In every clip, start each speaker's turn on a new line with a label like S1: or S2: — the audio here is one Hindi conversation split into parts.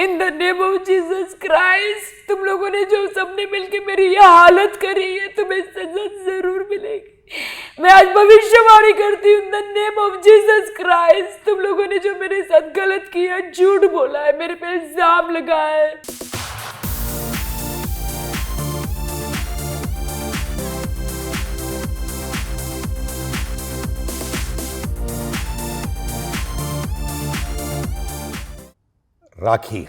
S1: In the name of Jesus Christ, तुम लोगों ने जो सबने मिलके मेरी ये हालत करी है, तुम्हें सजा जरूर मिलेगी। मैं आज भविष्यवाणी करती हूँ, in the name of Jesus Christ, तुम लोगों ने जो मेरे साथ गलत किया, झूठ बोला है, मेरे पे इल्जाम लगाया है,
S2: राखी,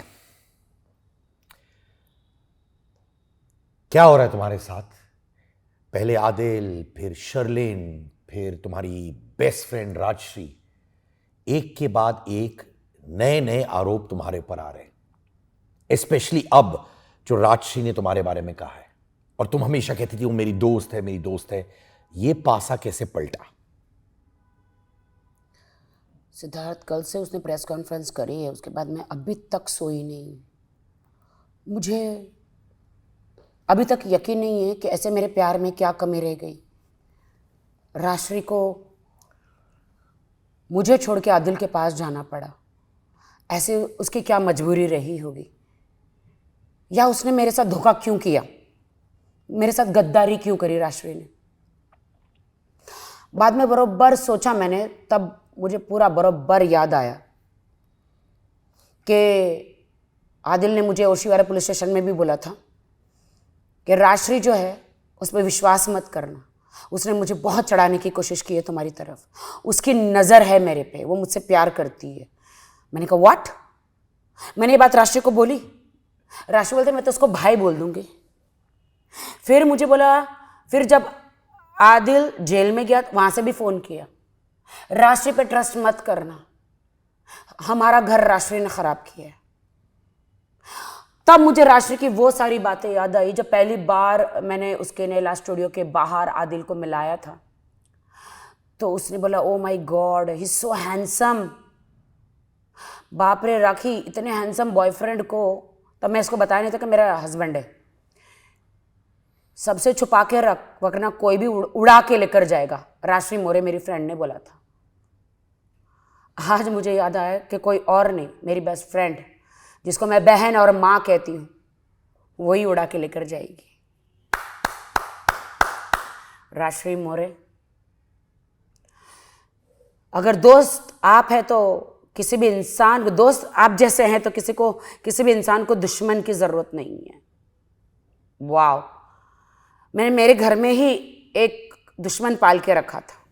S2: क्या हो रहा है तुम्हारे साथ? पहले आदिल, फिर शर्लिन, फिर तुम्हारी बेस्ट फ्रेंड राजश्री, एक के बाद एक नए नए आरोप तुम्हारे ऊपर आ रहे हैं। स्पेशली अब जो राजश्री ने तुम्हारे बारे में कहा है, और तुम हमेशा कहती थी वो मेरी दोस्त है, मेरी दोस्त है। ये पासा कैसे पलटा?
S3: सिद्धार्थ, कल से उसने प्रेस कॉन्फ्रेंस करी है, उसके बाद मैं अभी तक सोई नहीं। मुझे अभी तक यकीन नहीं है कि ऐसे मेरे प्यार में क्या कमी रह गई। राजश्री को मुझे छोड़ के आदिल के पास जाना पड़ा, ऐसे उसकी क्या मजबूरी रही होगी, या उसने मेरे साथ धोखा क्यों किया, मेरे साथ गद्दारी क्यों करी राजश्री ने। बाद में बरोबर सोचा मैंने, तब मुझे पूरा बरोबर याद आया कि आदिल ने मुझे ओशीवारा पुलिस स्टेशन में भी बोला था कि राजश्री जो है उस पर विश्वास मत करना, उसने मुझे बहुत चढ़ाने की कोशिश की है तुम्हारी तरफ, उसकी नज़र है मेरे पे, वो मुझसे प्यार करती है। मैंने कहा व्हाट? मैंने ये बात राजश्री को बोली। राजश्री बोलते मैं तो उसको भाई बोल दूंगी। फिर मुझे बोला, फिर जब आदिल जेल में गया वहाँ से भी फ़ोन किया, राजश्री पे ट्रस्ट मत करना, हमारा घर राजश्री ने ख़राब किया है। तब मुझे राजश्री की वो सारी बातें याद आई जब पहली बार मैंने उसके नेला स्टूडियो के बाहर आदिल को मिलाया था, तो उसने बोला oh my God he is so handsome. बाप रे राखी, इतने हैंडसम बॉयफ्रेंड को, तब मैं इसको बताया नहीं था कि मेरा हस्बैंड है, सबसे छुपा के रख, वरना कोई भी उड़ा के लेकर जाएगा, राजश्री मोरे मेरी फ्रेंड ने बोला था। आज मुझे याद आया कि कोई और नहीं, मेरी बेस्ट फ्रेंड जिसको मैं बहन और माँ कहती हूँ, वही उड़ा के लेकर जाएगी। राजश्री मोरे, अगर दोस्त आप है तो किसी भी इंसान को, दोस्त आप जैसे हैं तो किसी भी इंसान को दुश्मन की ज़रूरत नहीं है। वाह, मैंने मेरे घर में ही एक दुश्मन पाल के रखा था।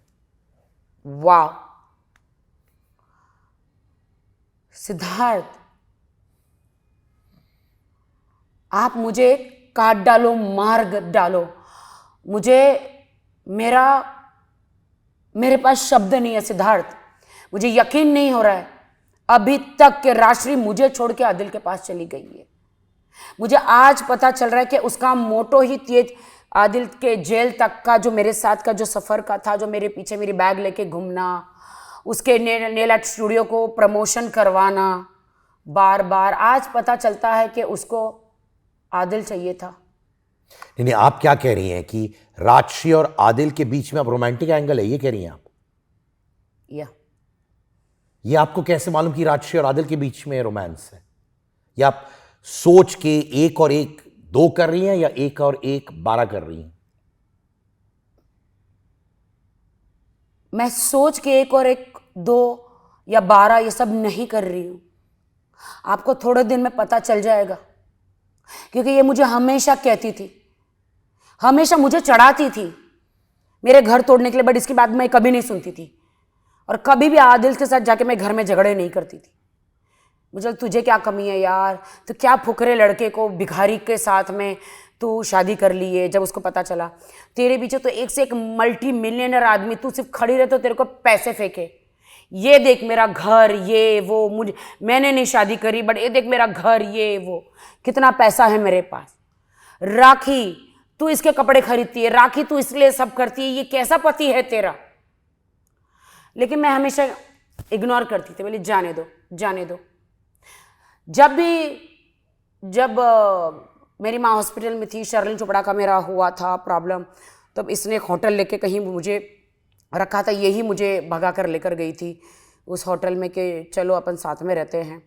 S3: वाह सिद्धार्थ, आप मुझे काट डालो, मार डालो, मेरे पास शब्द नहीं है सिद्धार्थ। मुझे यकीन नहीं हो रहा है अभी तक कि राजश्री मुझे छोड़ के आदिल के पास चली गई है। मुझे आज पता चल रहा है कि उसका मोटो ही तेज आदिल के जेल तक का जो मेरे साथ का जो सफ़र का था, जो मेरे पीछे मेरी बैग लेके घूमना, उसके नेल आर्ट स्टूडियो को प्रमोशन करवाना बार बार, आज पता चलता है कि उसको आदिल चाहिए था।
S2: नहीं, आप क्या कह रही हैं कि राजश्री और आदिल के बीच में अब रोमांटिक एंगल है, ये कह रही हैं आप? ये आपको कैसे मालूम कि राजश्री और आदिल के बीच में रोमांस है? या आप सोच के एक और एक 2 कर रही हैं, या एक और एक 12 कर रही हैं?
S3: मैं सोच के एक और एक 2 या 12 ये सब नहीं कर रही हूं। आपको थोड़े दिन में पता चल जाएगा, क्योंकि ये मुझे हमेशा कहती थी, हमेशा मुझे चढ़ाती थी मेरे घर तोड़ने के लिए, बट इसकी बात मैं कभी नहीं सुनती थी, और कभी भी आदिल के साथ जाके मैं घर में झगड़े नहीं करती थी। मुझे तुझे क्या कमी है यार, तो क्या फुकरे लड़के को भिखारी के साथ में तू शादी कर ली है। जब उसको पता चला तेरे पीछे तो एक से एक मल्टी मिलियनर आदमी, तू सिर्फ खड़ी रहे तो तेरे को पैसे फेंके, ये देख मेरा घर, ये वो, मैंने नहीं शादी करी बट ये देख मेरा घर, ये वो, कितना पैसा है मेरे पास। राखी तू इसके कपड़े खरीदती है, राखी तू इसलिए सब करती है, ये कैसा पति है तेरा। लेकिन मैं हमेशा इग्नोर करती थी, बोली जाने दो जाने दो। जब मेरी माँ हॉस्पिटल में थी, शर्लिन चोपड़ा का मेरा हुआ था प्रॉब्लम, तब इसने एक होटल लेके कहीं मुझे रखा था, यही मुझे भगा कर लेकर गई थी उस होटल में कि चलो अपन साथ में रहते हैं।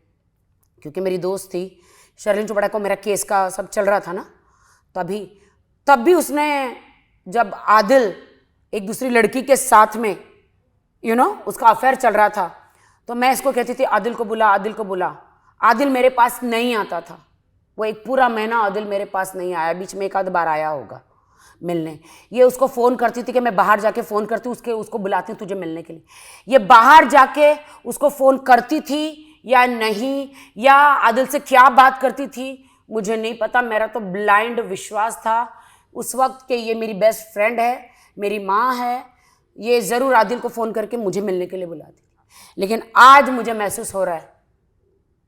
S3: क्योंकि मेरी दोस्त थी शर्लिन चोपड़ा को, मेरा केस का सब चल रहा था ना, तब भी उसने, जब आदिल एक दूसरी लड़की के साथ में उसका अफेयर चल रहा था, तो मैं इसको कहती थी आदिल को बुला, आदिल को बुला। आदिल मेरे पास नहीं आता था, वो एक पूरा महीना आदिल मेरे पास नहीं आया, बीच में एक आध बार आया होगा मिलने। ये उसको फ़ोन करती थी कि मैं बाहर जाके फ़ोन करती हूँ, उसको बुलाती हूँ तुझे मिलने के लिए। ये बाहर जाके उसको फ़ोन करती थी या नहीं, या आदिल से क्या बात करती थी मुझे नहीं पता। मेरा तो ब्लाइंड विश्वास था उस वक्त कि ये मेरी बेस्ट फ्रेंड है, मेरी माँ है, ये ज़रूर आदिल को फ़ोन करके मुझे मिलने के लिए बुलाती थी। लेकिन आज मुझे महसूस हो रहा है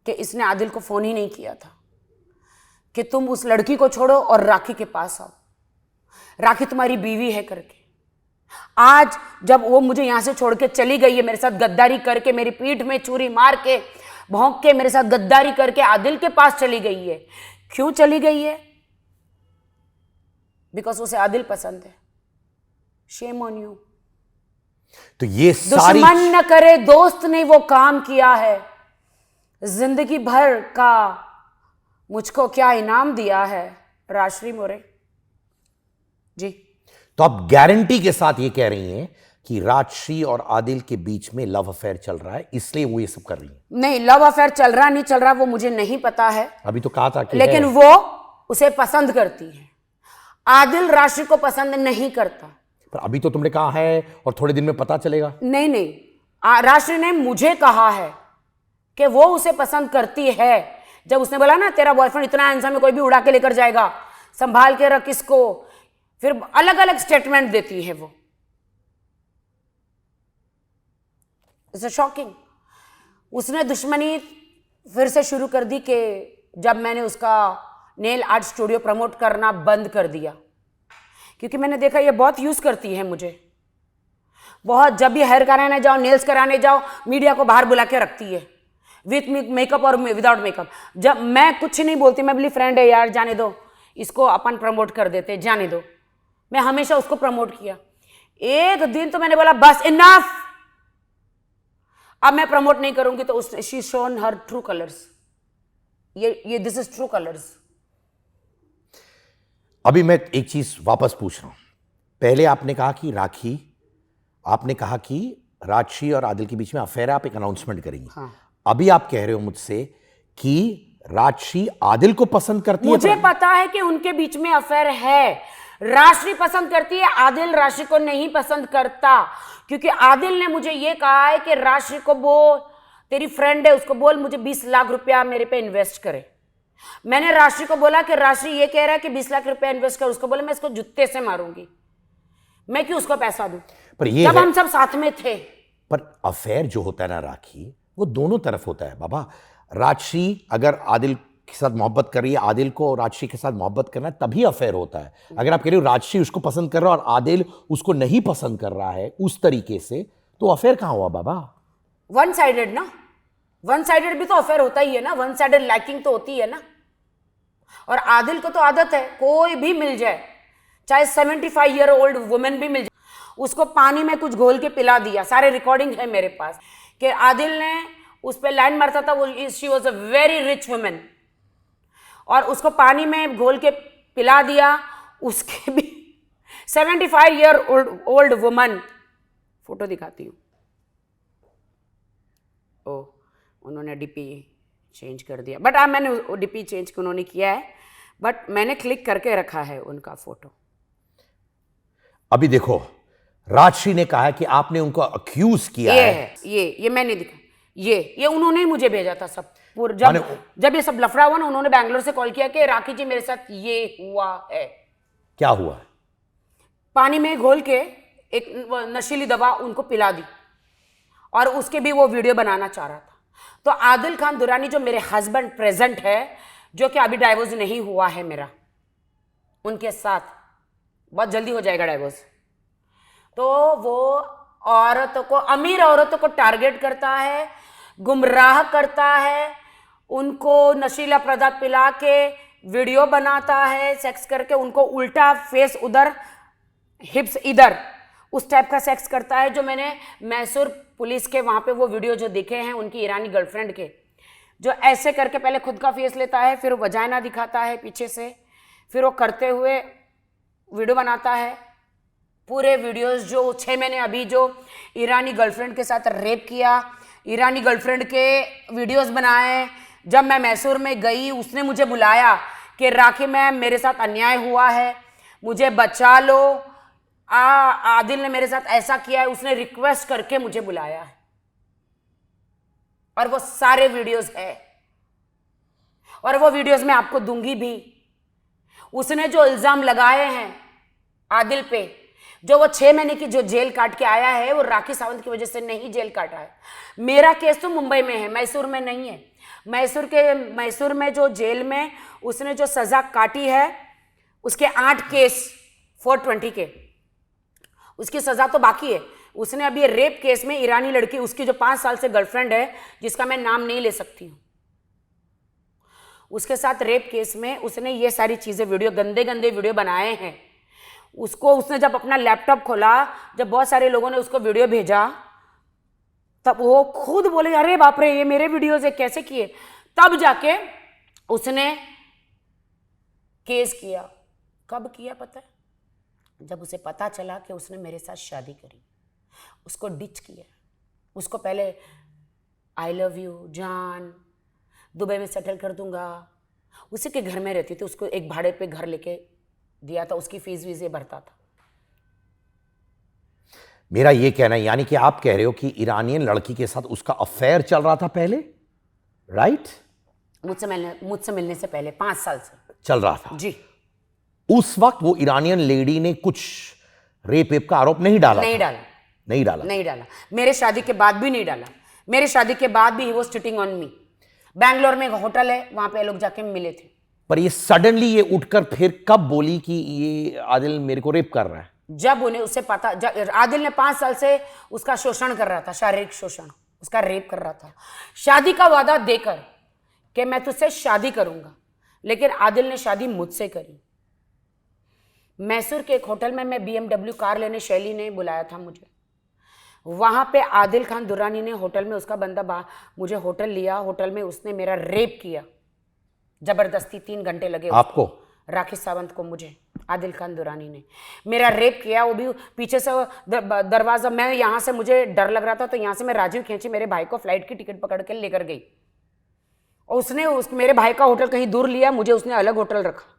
S3: कि इसने आदिल को फ़ोन ही नहीं किया था कि तुम उस लड़की को छोड़ो और राखी के पास आओ, राखी तुम्हारी बीवी है करके। आज जब वो मुझे यहाँ से छोड़ के चली गई है, मेरे साथ गद्दारी करके, मेरी पीठ में छुरी मार के, भौंक के मेरे साथ गद्दारी करके आदिल के पास चली गई है। क्यों चली गई है? बिकॉज उसे आदिल पसंद है। Shame on you.
S2: तो ये सारी
S3: दुश्मन न करे दोस्त ने वो काम किया है, जिंदगी भर का मुझको क्या इनाम दिया है। राजश्री मोरे जी।
S2: तो आप गारंटी के साथ ये कह रही हैं कि राजश्री और आदिल के बीच में लव अफेयर चल रहा है, इसलिए वो ये सब कर रही है?
S3: नहीं, लव अफेयर चल रहा नहीं चल रहा वो मुझे नहीं पता है।
S2: अभी तो कहा था कि
S3: लेकिन
S2: है।
S3: वो उसे पसंद करती है। आदिल राशि को पसंद नहीं करता।
S2: पर अभी तो तुमने कहा है और थोड़े दिन में पता चलेगा।
S3: नहीं नहीं, राशि ने मुझे कहा है कि वो उसे पसंद करती है। जब उसने बोला ना तेरा बॉयफ्रेंड इतना हैंडसम है, कोई भी उड़ा के लेकर जाएगा, संभाल के रख इसको, फिर अलग अलग स्टेटमेंट देती है वो। It's shocking. उसने दुश्मनी फिर से शुरू कर दी कि जब मैंने उसका नेल आर्ट स्टूडियो प्रमोट करना बंद कर दिया, क्योंकि मैंने देखा ये बहुत यूज करती है मुझे बहुत। जब भी हेयर कराने जाओ, नेल्स कराने जाओ, मीडिया को बाहर बुला के रखती है, विथ मेकअप और विदाउट मेकअप। जब मैं कुछ नहीं बोलती, मैं बोली फ्रेंड है यार, जाने दो इसको, अपन प्रमोट कर देते, जाने दो। मैं हमेशा उसको प्रमोट किया। एक दिन तो मैंने बोला बस इनफ, अब मैं प्रमोट नहीं करूंगी। तो उसने she shown her true colours. ये दिस इज ट्रू कलर्स।
S2: अभी मैं एक चीज वापस पूछ रहा हूं। पहले आपने कहा कि राखी, आपने कहा कि राजश्री और आदिल के बीच में अफेयर है, आप एक अनाउंसमेंट करेंगे।
S3: हाँ।
S2: अभी आप कह रहे हो मुझसे कि राजश्री आदिल को पसंद करती है।
S3: मुझे पता है कि उनके बीच में अफेयर है। राशि पसंद करती है, आदिल राशि को नहीं पसंद करता। क्योंकि आदिल ने मुझे ये कहा है कि राशि को बोल, तेरी फ्रेंड है उसको बोल मुझे 20 लाख रुपया मेरे पे इन्वेस्ट करे। मैंने राशि को बोला कि राशि ये कह रहा है कि 20 लाख रुपया इन्वेस्ट कर। उसको बोला मैं इसको जूते से मारूंगी, मैं क्यों उसको पैसा दूं,
S2: पर ये
S3: जब हम सब साथ में थे।
S2: पर अफेयर जो होता है ना राखी, वो दोनों तरफ होता है बाबा। राजश्री अगर आदिल के साथ मोहब्बत कर रही है, आदिल को राजश्री के साथ मोहब्बत करना है, तभी अफेयर होता है। अगर आप कह रहे हो राजश्री उसको पसंद कर रहा है और आदिल उसको नहीं पसंद कर रहा है उस तरीके से, तो अफेयर कहां हुआ बाबा?
S3: वन साइडेड ना, वन साइडेड भी तो अफेयर होता ही है ना, वन साइडेड लाइकिंग तो होती है ना। और आदिल को तो आदत है, कोई भी मिल जाए, चाहे 75 ईयर ओल्ड वुमेन भी मिल जाए, उसको पानी में कुछ घोल के पिला दिया। सारे रिकॉर्डिंग है मेरे पास कि आदिल ने उस पर लाइन मारता था, वो she was a very rich women, और उसको पानी में घोल के पिला दिया। उसके भी 75 ईयर ओल्ड वुमन, फोटो दिखाती हूँ। ओ, उन्होंने डीपी चेंज कर दिया, बट मैंने डीपी चेंज उन्होंने किया है, बट मैंने क्लिक करके रखा है उनका फोटो।
S2: अभी देखो, राजश्री ने कहा है कि आपने उनको अक्यूज किया है।
S3: ये मैंने दिखा, ये उन्होंने ही मुझे भेजा था सब। जब ये सब लफड़ा हुआ ना, उन्होंने बैंगलोर से कॉल किया कि राखी जी मेरे साथ ये हुआ है।
S2: क्या हुआ है?
S3: पानी में घोल के एक नशीली दवा उनको पिला दी, और उसके भी वो वीडियो बनाना चाह रहा था। तो आदिल खान दुरानी जो मेरे हस्बैंड प्रेजेंट है, जो कि अभी डाइवोर्स नहीं हुआ है मेरा, उनके साथ बहुत जल्दी हो जाएगा डाइवोर्स, तो वो औरतों को, अमीर औरतों को टारगेट करता है, गुमराह करता है, उनको नशीला पदार्थ पिला के वीडियो बनाता है, सेक्स करके उनको उल्टा फेस उधर, हिप्स इधर, उस टाइप का सेक्स करता है। जो मैंने मैसूर पुलिस के वहाँ पे वो वीडियो जो देखे हैं उनकी ईरानी गर्लफ्रेंड के, जो ऐसे करके पहले खुद का फेस लेता है, फिर वजाइना दिखाता है पीछे से, फिर वो करते हुए वीडियो बनाता है। पूरे वीडियोस जो 6 महीने अभी जो ईरानी गर्लफ्रेंड के साथ रेप किया, ईरानी गर्लफ्रेंड के वीडियोस बनाए। जब मैं मैसूर में गई, उसने मुझे बुलाया कि राखी मैम मेरे साथ अन्याय हुआ है, मुझे बचा लो, आदिल ने मेरे साथ ऐसा किया है, उसने रिक्वेस्ट करके मुझे बुलाया है। और वो सारे वीडियोस है, और वो वीडियोस मैं आपको दूंगी भी। उसने जो इल्जाम लगाए हैं आदिल पे, जो वो 6 महीने की जो जेल काट के आया है, वो राखी सावंत की वजह से नहीं जेल काटा है। मेरा केस तो मुंबई में है, मैसूर में नहीं है। मैसूर में जो जेल में उसने जो सजा काटी है, उसके 8 केस 420 के, उसकी सजा तो बाकी है। उसने अभी रेप केस में ईरानी लड़की, उसकी जो 5 साल से गर्लफ्रेंड है, जिसका मैं नाम नहीं ले सकती हूं, उसके साथ रेप केस में उसने ये सारी चीजें, वीडियो, गंदे गंदे वीडियो बनाए हैं। उसने जब अपना लैपटॉप खोला, जब बहुत सारे लोगों ने उसको वीडियो भेजा, तब वो खुद बोले अरे बाप रे, ये मेरे वीडियोज है, कैसे किए। तब जाके उसने केस किया। कब किया पता है? जब उसे पता चला कि उसने मेरे साथ शादी करी, उसको डिच किया। उसको पहले आई लव यू जान, दुबई में सेटल कर दूंगा, उसी के घर में रहती थी, उसको एक भाड़े पे घर लेके दिया था, उसकी फीस वीस ये भरता था।
S2: मेरा ये कहना है, यानी कि आप कह रहे हो कि ईरानियन लड़की के साथ उसका अफेयर चल रहा था पहले, राइट?
S3: मुझसे मिलने से पहले 5 साल से
S2: चल रहा था
S3: जी।
S2: उस वक्त वो ईरानियन लेडी ने कुछ रेप का आरोप नहीं डाला? नहीं डाला।
S3: मेरे शादी के बाद भी नहीं डाला। मेरे शादी के बाद भी he was cheating on me. Bangalore में एक होटल है, वहां पे लोग जाके मिले थे।
S2: पर ये सडनली ये उठकर फिर कब बोली कि ये आदिल मेरे को रेप कर रहा है?
S3: जब उन्हें उससे पता, आदिल ने 5 साल से उसका शोषण कर रहा था, शारीरिक शोषण, उसका रेप कर रहा था, शादी का वादा देकर कि मैं तुझसे शादी करूंगा। लेकिन आदिल ने शादी मुझसे करी। मैसूर के एक होटल में मैं BMW कार लेने शैली ने बुलाया था मुझे। वहां पे आदिल खान दुरानी ने होटल में, उसका बंदा मुझे होटल लिया, होटल में उसने मेरा रेप किया जबरदस्ती। 3 घंटे लगे
S2: आपको?
S3: राखी सावंत को, मुझे आदिल खान दुरानी ने मेरा रेप किया। वो भी पीछे से दरवाजा, मैं यहाँ से, मुझे डर लग रहा था तो यहाँ से मैं राजीव खींची, मेरे भाई को फ्लाइट की टिकट पकड़ के लेकर गई। और उसने मेरे भाई का होटल कहीं दूर लिया, मुझे उसने अलग होटल रखा।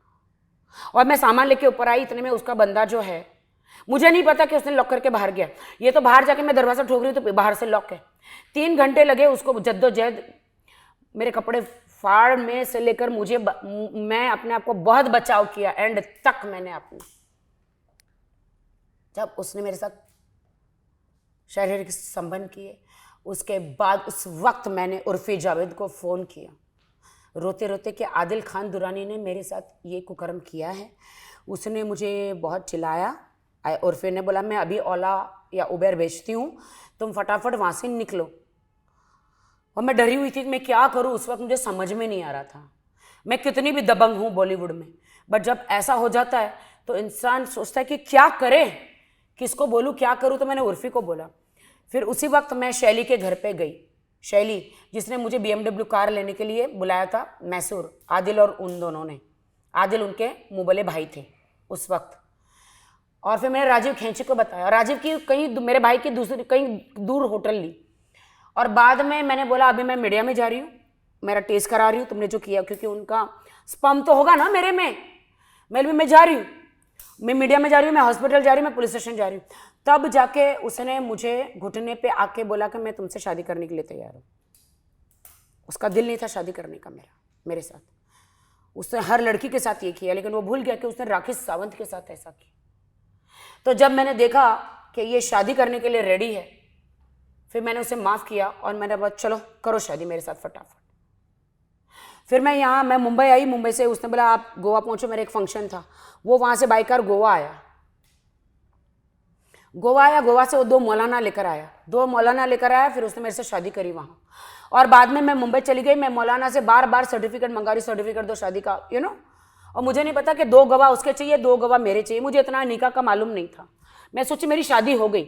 S3: और मैं सामान लेके ऊपर आई, इतने में उसका बंदा जो है, मुझे नहीं पता कि उसने लॉक करके बाहर गया। ये तो बाहर जाके मैं दरवाजा ठोक रही हूँ तो बाहर से लॉक है। 3 घंटे लगे उसको जद्दोजहद, मेरे कपड़े फाड़ में से लेकर मुझे, मैं अपने आप को बहुत बचाव किया एंड तक मैंने अपने। जब उसने मेरे साथ शारीरिक संबंध किए, उसके बाद उस वक्त मैंने उर्फी जावेद को फ़ोन किया रोते रोते कि आदिल खान दुरानी ने मेरे साथ ये कुकर्म किया है। उसने मुझे बहुत चिल्लाया। उर्फी ने बोला मैं अभी ओला या उबेर भेजती हूँ, तुम फटाफट वहाँ से निकलो। और मैं डरी हुई थी कि मैं क्या करूँ। उस वक्त मुझे समझ में नहीं आ रहा था। मैं कितनी भी दबंग हूँ बॉलीवुड में, बट जब ऐसा हो जाता है तो इंसान सोचता है कि क्या करे, किसको बोलूँ, क्या करूँ। तो मैंने उर्फी को बोला। फिर उसी वक्त मैं शैली के घर पे गई। शैली जिसने मुझे BMW कार लेने के लिए बुलाया था मैसूर, आदिल और उन दोनों ने। आदिल उनके मुबले भाई थे उस वक्त। और फिर मैंने राजीव खेंची को बताया। राजीव की कहीं, मेरे भाई की दूसरी कहीं दूर होटल ली। और बाद में मैंने बोला अभी मैं मीडिया में जा रही हूँ, मेरा टेस्ट करा रही हूँ तुमने जो किया, क्योंकि उनका स्पम तो होगा ना मेरे में। मैं जा रही हूँ, मैं मीडिया में जा रही हूँ, मैं हॉस्पिटल जा रही हूँ, मैं पुलिस स्टेशन जा रही हूँ। तब जाके उसने मुझे घुटने पे आके बोला कि मैं तुमसे शादी करने के लिए तैयार हूँ। उसका दिल नहीं था शादी करने का मेरे साथ। उसने हर लड़की के साथ ये किया, लेकिन वो भूल गया कि उसने राखी सावंत के साथ ऐसा किया। तो जब मैंने देखा कि ये शादी करने के लिए रेडी है, फिर मैंने उसे माफ़ किया और मैंने बोला चलो करो शादी मेरे साथ फटाफट। फिर मैं मुंबई आई। मुंबई से उसने बोला आप गोवा पहुंचो, मेरा एक फंक्शन था। वो वहाँ से बाई कार गोवा आया। गोवा से वो 2 मौलाना लेकर आया। फिर उसने मेरे से शादी करी वहाँ। और बाद में मैं मुंबई चली गई। मैं मौलाना से बार बार सर्टिफिकेट मंगा रही, सर्टिफिकेट दो शादी का, और मुझे नहीं पता कि 2 गवाह उसके चाहिए, 2 गवाह मेरे चाहिए। मुझे इतना निकाह का मालूम नहीं था। मैं सोची मेरी शादी हो गई,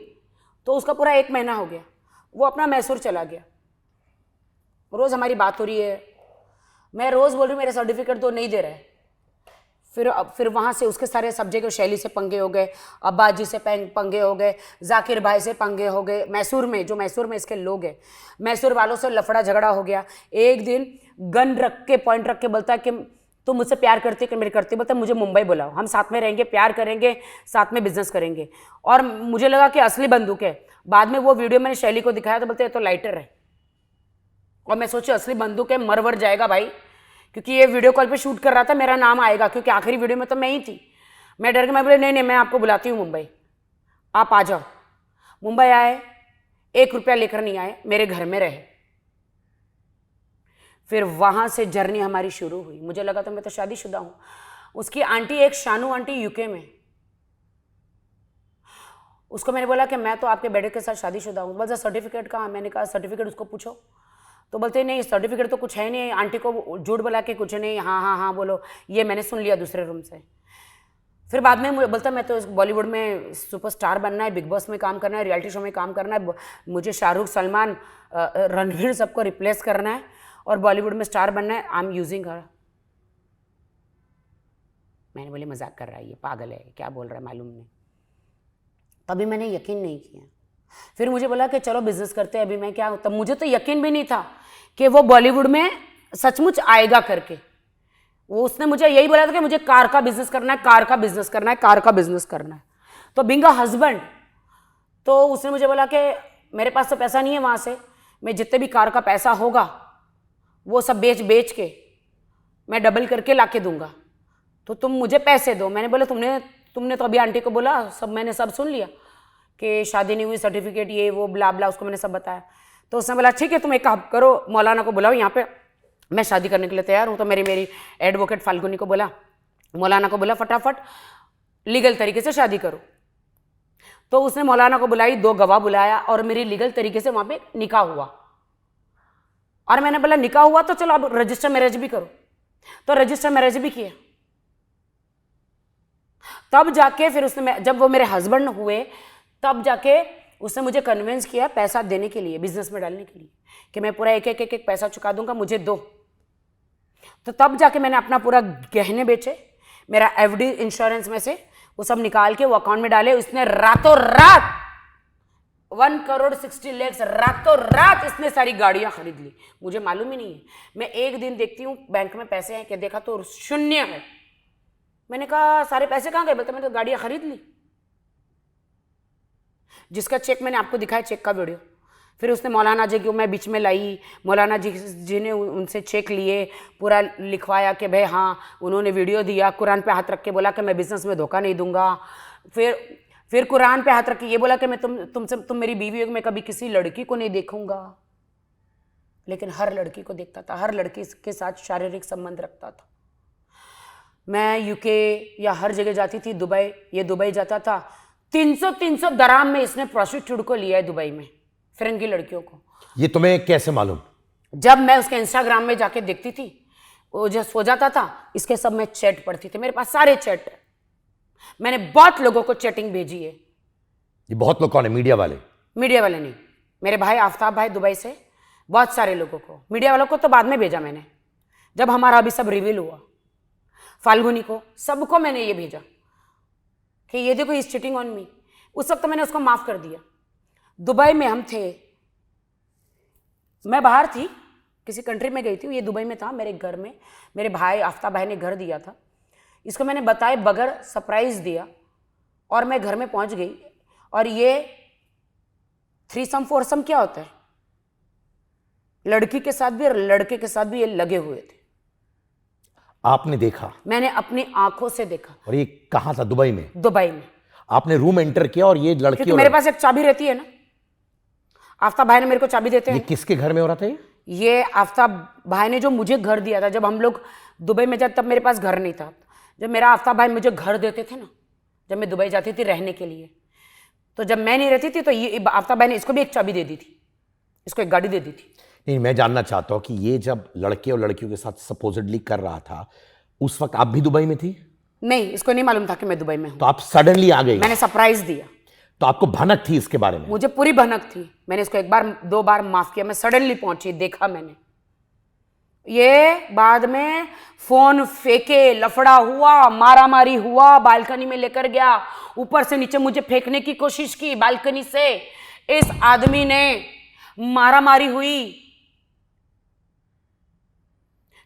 S3: तो उसका पूरा 1 महीना हो गया। वो अपना मैसूर चला गया। रोज़ हमारी बात हो रही है, मैं रोज़ बोल रही हूँ मेरे सर्टिफिकेट तो नहीं दे रहे। फिर वहाँ से उसके सारे सब्जेक्ट, शैली से पंगे हो गए, अब्बास जी से पंगे हो गए, जाकिर भाई से पंगे हो गए, मैसूर में इसके लोग हैं, मैसूर वालों से लफड़ा झगड़ा हो गया। एक दिन गन रख के, पॉइंट रख के बोलता है कि तुम मुझसे प्यार करती कि मेरे करती, बोलता मुझे मुंबई बुलाओ, हम साथ में रहेंगे, प्यार करेंगे, साथ में बिजनेस करेंगे। और मुझे लगा कि असली बंदूक है। बाद में वो वीडियो मैंने शैली को दिखाया तो बोलते ये तो लाइटर है, और मैं सोची असली बंदूक है, मर जाएगा भाई, क्योंकि ये वीडियो कॉल पे शूट कर रहा था, मेरा नाम आएगा, क्योंकि आखिरी वीडियो में तो मैं ही थी। मैं डर के मैं बोले नहीं मैं आपको बुलाती हूँ मुंबई, आप आ जाओ। मुंबई आए, 1 रुपया लेकर नहीं आए, मेरे घर में रहे। फिर वहाँ से जर्नी हमारी शुरू हुई। मुझे लगा तो मैं तो शादीशुदा हूँ। उसकी आंटी, एक शानू आंटी यूके में, उसको मैंने बोला कि मैं तो आपके बेटे के साथ शादीशुदा हूँ। बोलता सर्टिफिकेट कहाँ? मैंने कहा सर्टिफिकेट उसको पूछो। तो बोलते नहीं सर्टिफिकेट तो कुछ है नहीं, आंटी को झूठ बोला के कुछ नहीं, हाँ बोलो, ये मैंने सुन लिया दूसरे रूम से। फिर बाद में मुझे बोलता मैं तो बॉलीवुड में सुपरस्टार बनना है, बिग बॉस में काम करना है, रियलिटी शो में काम करना है, मुझे शाहरुख, सलमान, रणवीर सबको रिप्लेस करना है और बॉलीवुड में स्टार बनना है। आई एम यूजिंग हर। मैंने बोले मजाक कर रहा है, ये पागल है, क्या बोल रहा है मालूम नहीं। तभी मैंने यकीन नहीं किया। फिर मुझे बोला कि चलो बिजनेस करते हैं। अभी मैं क्या, तब मुझे तो यकीन भी नहीं था कि वो बॉलीवुड में सचमुच आएगा करके। वो उसने मुझे यही बोला था कि मुझे कार का बिजनेस करना है, कार का बिजनेस करना है, कार का बिजनेस करना है। तो बीइंग अ हस्बैंड, तो उसने मुझे बोला कि मेरे पास तो पैसा नहीं है, वहाँ से मैं जितने भी कार का पैसा होगा वो सब बेच के मैं डबल करके ला के दूंगा, तो तुम मुझे पैसे दो। मैंने बोला तुमने तो अभी आंटी को बोला, सब मैंने सब सुन लिया कि शादी नहीं हुई, सर्टिफिकेट ये वो ब्ला ब्ला, उसको मैंने सब बताया। तो उसने बोला ठीक है तुम एक काम करो, मौलाना को बुलाओ यहाँ पे, मैं शादी करने के लिए तैयार हूँ। तो मेरी एडवोकेट फाल्गुनी को बोला, मौलाना को बोला फटाफट लीगल तरीके से शादी करो। तो उसने मौलाना को बुलाई, 2 गवाह बुलाया और मेरी लीगल तरीके से वहाँ पे निकाह हुआ। और मैंने बोला निकाह हुआ तो चलो अब रजिस्टर मैरिज भी करो। तो रजिस्टर मैरिज भी किया। तब जाके फिर उसने, जब वो मेरे हस्बैंड हुए, तब जाके उसने मुझे कन्विंस किया पैसा देने के लिए, बिजनेस में डालने के लिए, कि मैं पूरा एक पैसा चुका दूंगा, मुझे दो। तो तब जाके मैंने अपना पूरा गहने बेचे, मेरा एफडी इंश्योरेंस में से वो सब निकाल के वो अकाउंट में डाले। उसने रातों रात 1,60,00,000 रातों रात इसने सारी गाड़ियां खरीद ली। मुझे मालूम ही नहीं है। मैं एक दिन देखती हूँ बैंक में पैसे हैं, कि देखा तो शून्य है। मैंने कहा सारे पैसे कहाँ गए? बोलते मैंने तो गाड़ियां खरीद ली। जिसका चेक मैंने आपको दिखाया, चेक का वीडियो। फिर उसने मौलाना जी को मैं बीच में लाई, मौलाना जी ने उनसे चेक लिए, पूरा लिखवाया कि भाई हाँ, उन्होंने वीडियो दिया, कुरान पे हाथ रख के बोला कि मैं बिजनेस में धोखा नहीं दूंगा। फिर कुरान पे हाथ रख के ये बोला कि मैं तुम मेरी बीवी हो, मैं कभी किसी लड़की को नहीं देखूंगा। लेकिन हर लड़की को देखता था, हर लड़की के साथ शारीरिक संबंध रखता था। मैं यूके या हर जगह जाती थी, दुबई, ये दुबई जाता था। 300 दराम में इसने प्रोस्टिट्यूट को लिया है दुबई में, फिरंगी लड़कियों को।
S2: ये तुम्हें कैसे मालूम?
S3: जब मैं उसके इंस्टाग्राम में जाके देखती थी, वो जब सो जाता था, इसके सब में चैट पढ़ती थी। मेरे पास सारे चैट है, मैंने बहुत लोगों को चैटिंग भेजी है।
S2: ये बहुत लोग कौन है? मीडिया वाले?
S3: मीडिया वाले नहीं, मेरे भाई आफ्ताब भाई दुबई से, बहुत सारे लोगों को। मीडिया वालों को तो बाद में भेजा मैंने, जब हमारा अभी सब रिवील हुआ। फाल्गुनी को, सबको मैंने ये भेजा कि ये देखो इज चीटिंग ऑन मी। उस वक्त तो मैंने उसको माफ कर दिया। दुबई में हम थे, मैं बाहर थी, किसी कंट्री में गई थी, ये दुबई में था मेरे घर में। मेरे भाई आफ्ताब भाई ने घर दिया था, इसको मैंने बताए बगैर सरप्राइज दिया, और मैं घर में पहुंच गई। और ये 3सम 4सम क्या होता है, लड़की के साथ भी और लड़के के साथ भी ये लगे हुए थे।
S2: आपने देखा?
S3: मैंने अपनी आंखों से देखा।
S2: और ये कहाँ था? दुबई में?
S3: दुबई में।
S2: आपने रूम एंटर किया और ये लड़की?
S3: क्योंकि मेरे पास एक चाबी रहती है ना, आफ्ताब भाई ने मेरे को चाबी देते हैं।
S2: ये किसके घर में हो रहा था?
S3: ये आफ्ताब भाई ने जो मुझे घर दिया था, जब हम लोग दुबई में जाते तब मेरे पास घर नहीं था। जब मेरा आफ्ताब भाई मुझे घर देते थे ना, जब मैं दुबई जाती थी रहने के लिए, तो जब मैं नहीं रहती थी तो ये आफ्ताब भाई ने इसको भी एक चाबी दे दी थी, इसको एक गाड़ी दे दी थी।
S2: नहीं, मैं जानना चाहता हूं कि ये जब लड़के और लड़कियों के साथ सपोजिटली कर रहा था, उस वक्त आप भी दुबई में थी?
S3: नहीं, इसको नहीं मालूम था कि मैं दुबई में हूं।
S2: तो आप सडनली आ गई?
S3: मैंने सरप्राइज दिया।
S2: तो आपको भनक थी इसके बारे में?
S3: मुझे पूरी भनक थी। मैंने इसको 1 बार 2 बार माफ किया। मैं सडनली पहुंची, देखा मैंने। ये बाद में फोन फेंके, लफड़ा हुआ, मारामारी हुआ, बालकनी में लेकर गया, ऊपर से नीचे मुझे फेंकने की कोशिश की बालकनी से। इस आदमी ने मारामारी हुई।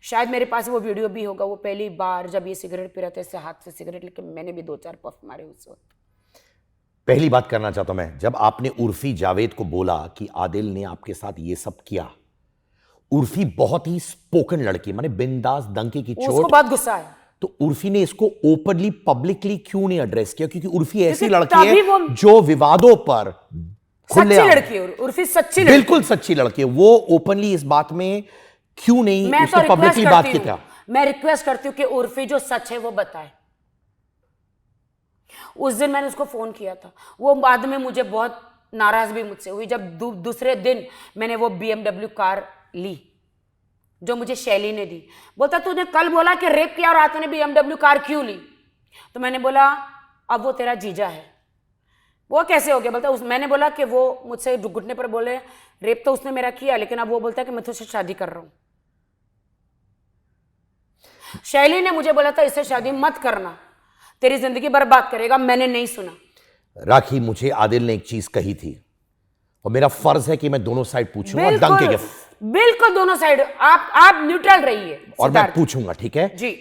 S3: शायद मेरे पास वो वीडियो भी होगा, वो पहली बार जब ये सिगरेट पी रहे थे, ऐसे हाथ से सिगरेट लेके मैंने भी 2-4 पफ मारे उस वक्त।
S2: पहली बात करना चाहता हूं मैं, जब आपने उर्फी जावेद को बोला कि आदिल ने आपके साथ ये सब किया, उर्फी बहुत ही स्पोकन लड़की, माने बिंदास डंके की
S3: उसको
S2: चोट,
S3: बहुत गुस्सा आया।
S2: तो उर्फी ने इसको ओपनली पब्लिकली क्यों नहीं एड्रेस किया? क्योंकि उर्फी ऐसी
S3: क्योंकि
S2: लड़की है
S3: वो
S2: जो विवादों पर
S3: सच्ची
S2: खुलेआम,
S3: लड़की है उर्फी, सच्ची लड़की।
S2: बिल्कुल सच्ची लड़की है, वो ओपनली इस बात में क्यों नहीं
S3: मैं
S2: उसने
S3: तो
S2: पब्लिकली बात की था?
S3: मैं रिक्वेस्ट करती हूँ कि उर्फी जो सच है वो बताए। उस दिन मैंने उसको फोन किया था, वो बाद में मुझे बहुत नाराज भी मुझसे हुई जब दूसरे दिन मैंने वो BMW कार ली जो मुझे शैली ने दी। बोलता तूने कल बोला कि रेप किया और आज तूने BMW कार क्यों ली? तो मैंने बोला अब वो तेरा जीजा है। वो कैसे हो गया? बोलता मैंने बोला कि वो मुझसे घुटने पर बोले रेप तो उसने मेरा किया, लेकिन अब वो बोलता है कि मैं तुझसे शादी कर रहा हूं। शैली ने मुझे बोला था इससे शादी मत करना, तेरी जिंदगी बर्बाद करेगा। मैंने नहीं सुना।
S2: राखी, मुझे आदिल ने एक चीज कही थी और मेरा फर्ज है कि मैं दोनों साइड पूछूंगा, डंके के,
S3: बिल्कुल दोनों साइड आप न्यूट्रल रहिए
S2: और मैं पूछूंगा, ठीक है
S3: जी।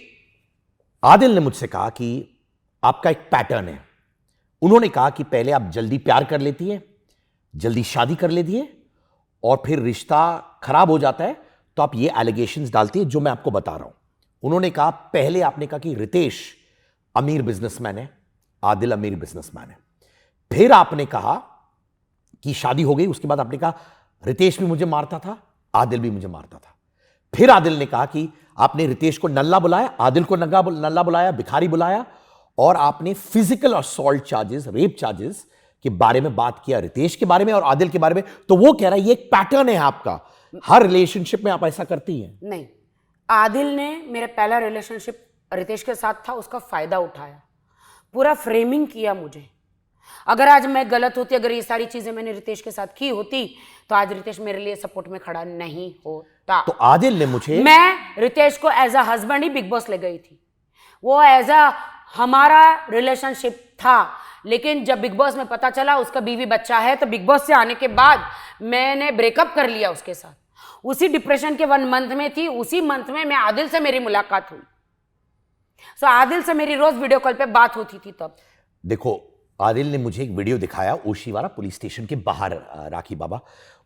S2: आदिल ने मुझसे कहा कि आपका एक पैटर्न है। उन्होंने कहा कि पहले आप जल्दी प्यार कर लेती है, जल्दी शादी कर लेती है, और फिर रिश्ता खराब हो जाता है तो आप ये एलिगेशंस डालती है जो मैं आपको बता रहा हूं। उन्होंने कहा पहले आपने कहा कि रितेश अमीर बिजनेसमैन है, आदिल अमीर बिजनेसमैन है। फिर आपने कहा कि शादी हो गई, उसके बाद आपने कहा रितेश भी मुझे मारता था, आदिल भी मुझे मारता था। फिर आदिल ने कहा कि आपने रितेश को नल्ला बुलाया, आदिल को नल्ला बुलाया, भिखारी बुलाया, और आपने physical assault charges, rape charges के बारे में बात किया, रितेश के बारे में और आदिल के बारे में। तो वो कह रहा है ये एक पैटर्न है आपका, हर रिलेशनशिप में आप ऐसा करती हैं।
S3: नहीं, आदिल ने मेरा पहला रिलेशनशिप रितेश के साथ था, उसका फायदा उठाया, पूरा फ्रेमिंग किया मुझे। अगर आज मैं गलत होती, अगर ये सारी चीजें मैंने रितेश के साथ की होती, तो आज रितेश मेरे लिए सपोर्ट में खड़ा नहीं होता।
S2: तो आदिल ने मुझे,
S3: मैं रितेश को एज अ हस्बैंड ही बिग बॉस ले गई थी, वो एज अ हमारा रिलेशनशिप था। लेकिन जब बिग बॉस में पता चला उसका बीवी बच्चा है, तो बिग बॉस से आने के बाद मैंने ब्रेकअप कर लिया उसके साथ। उसी डिप्रेशन के 1 मंथ में थी, उसी मंथ में मैं आदिल से मेरी मुलाकात हुई। सो आदिल से मेरी रोज वीडियो कॉल पे बात होती थी। तब
S2: देखो, आदिल ने मुझे एक वीडियो दिखाया ओशीवारा पुलिस स्टेशन के बाहर, राखी बाबा,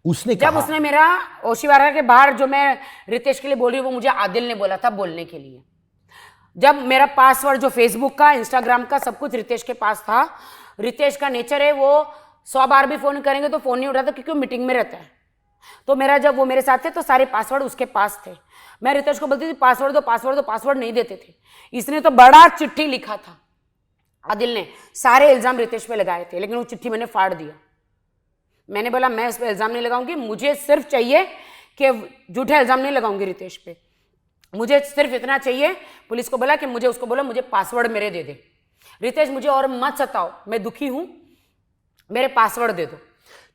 S2: उसने
S3: जब
S2: कहा,
S3: उसने मेरा ओशीवारा के बाहर जो मैं रितेश के लिए बोल रही हूँ, वो मुझे आदिल ने बोला था बोलने के लिए। जब मेरा पासवर्ड जो फेसबुक का, इंस्टाग्राम का, सब कुछ रितेश के पास था। रितेश का नेचर है, वो 100 बार भी फोन करेंगे तो फोन नहीं उठाता, क्योंकि वो मीटिंग में रहता है। तो मेरा जब वो मेरे साथ थे तो सारे पासवर्ड उसके पास थे। मैं रितेश को बोलती थी पासवर्ड दो, पासवर्ड दो, पासवर्ड नहीं देते थे। इसने तो बड़ा चिट्ठी लिखा था, आदिल ने सारे इल्जाम रितेश पे लगाए थे, लेकिन वो चिट्ठी मैंने फाड़ दिया। मैंने बोला मैं इस पे इल्जाम नहीं लगाऊंगी, मुझे सिर्फ चाहिए कि झूठे इल्जाम नहीं लगाऊंगी रितेश पे, मुझे सिर्फ इतना चाहिए। पुलिस को बोला कि मुझे, उसको बोला मुझे पासवर्ड मेरे दे दे, रितेश मुझे और मत सताओ, मैं दुखी हूं, मेरे पासवर्ड दे दो।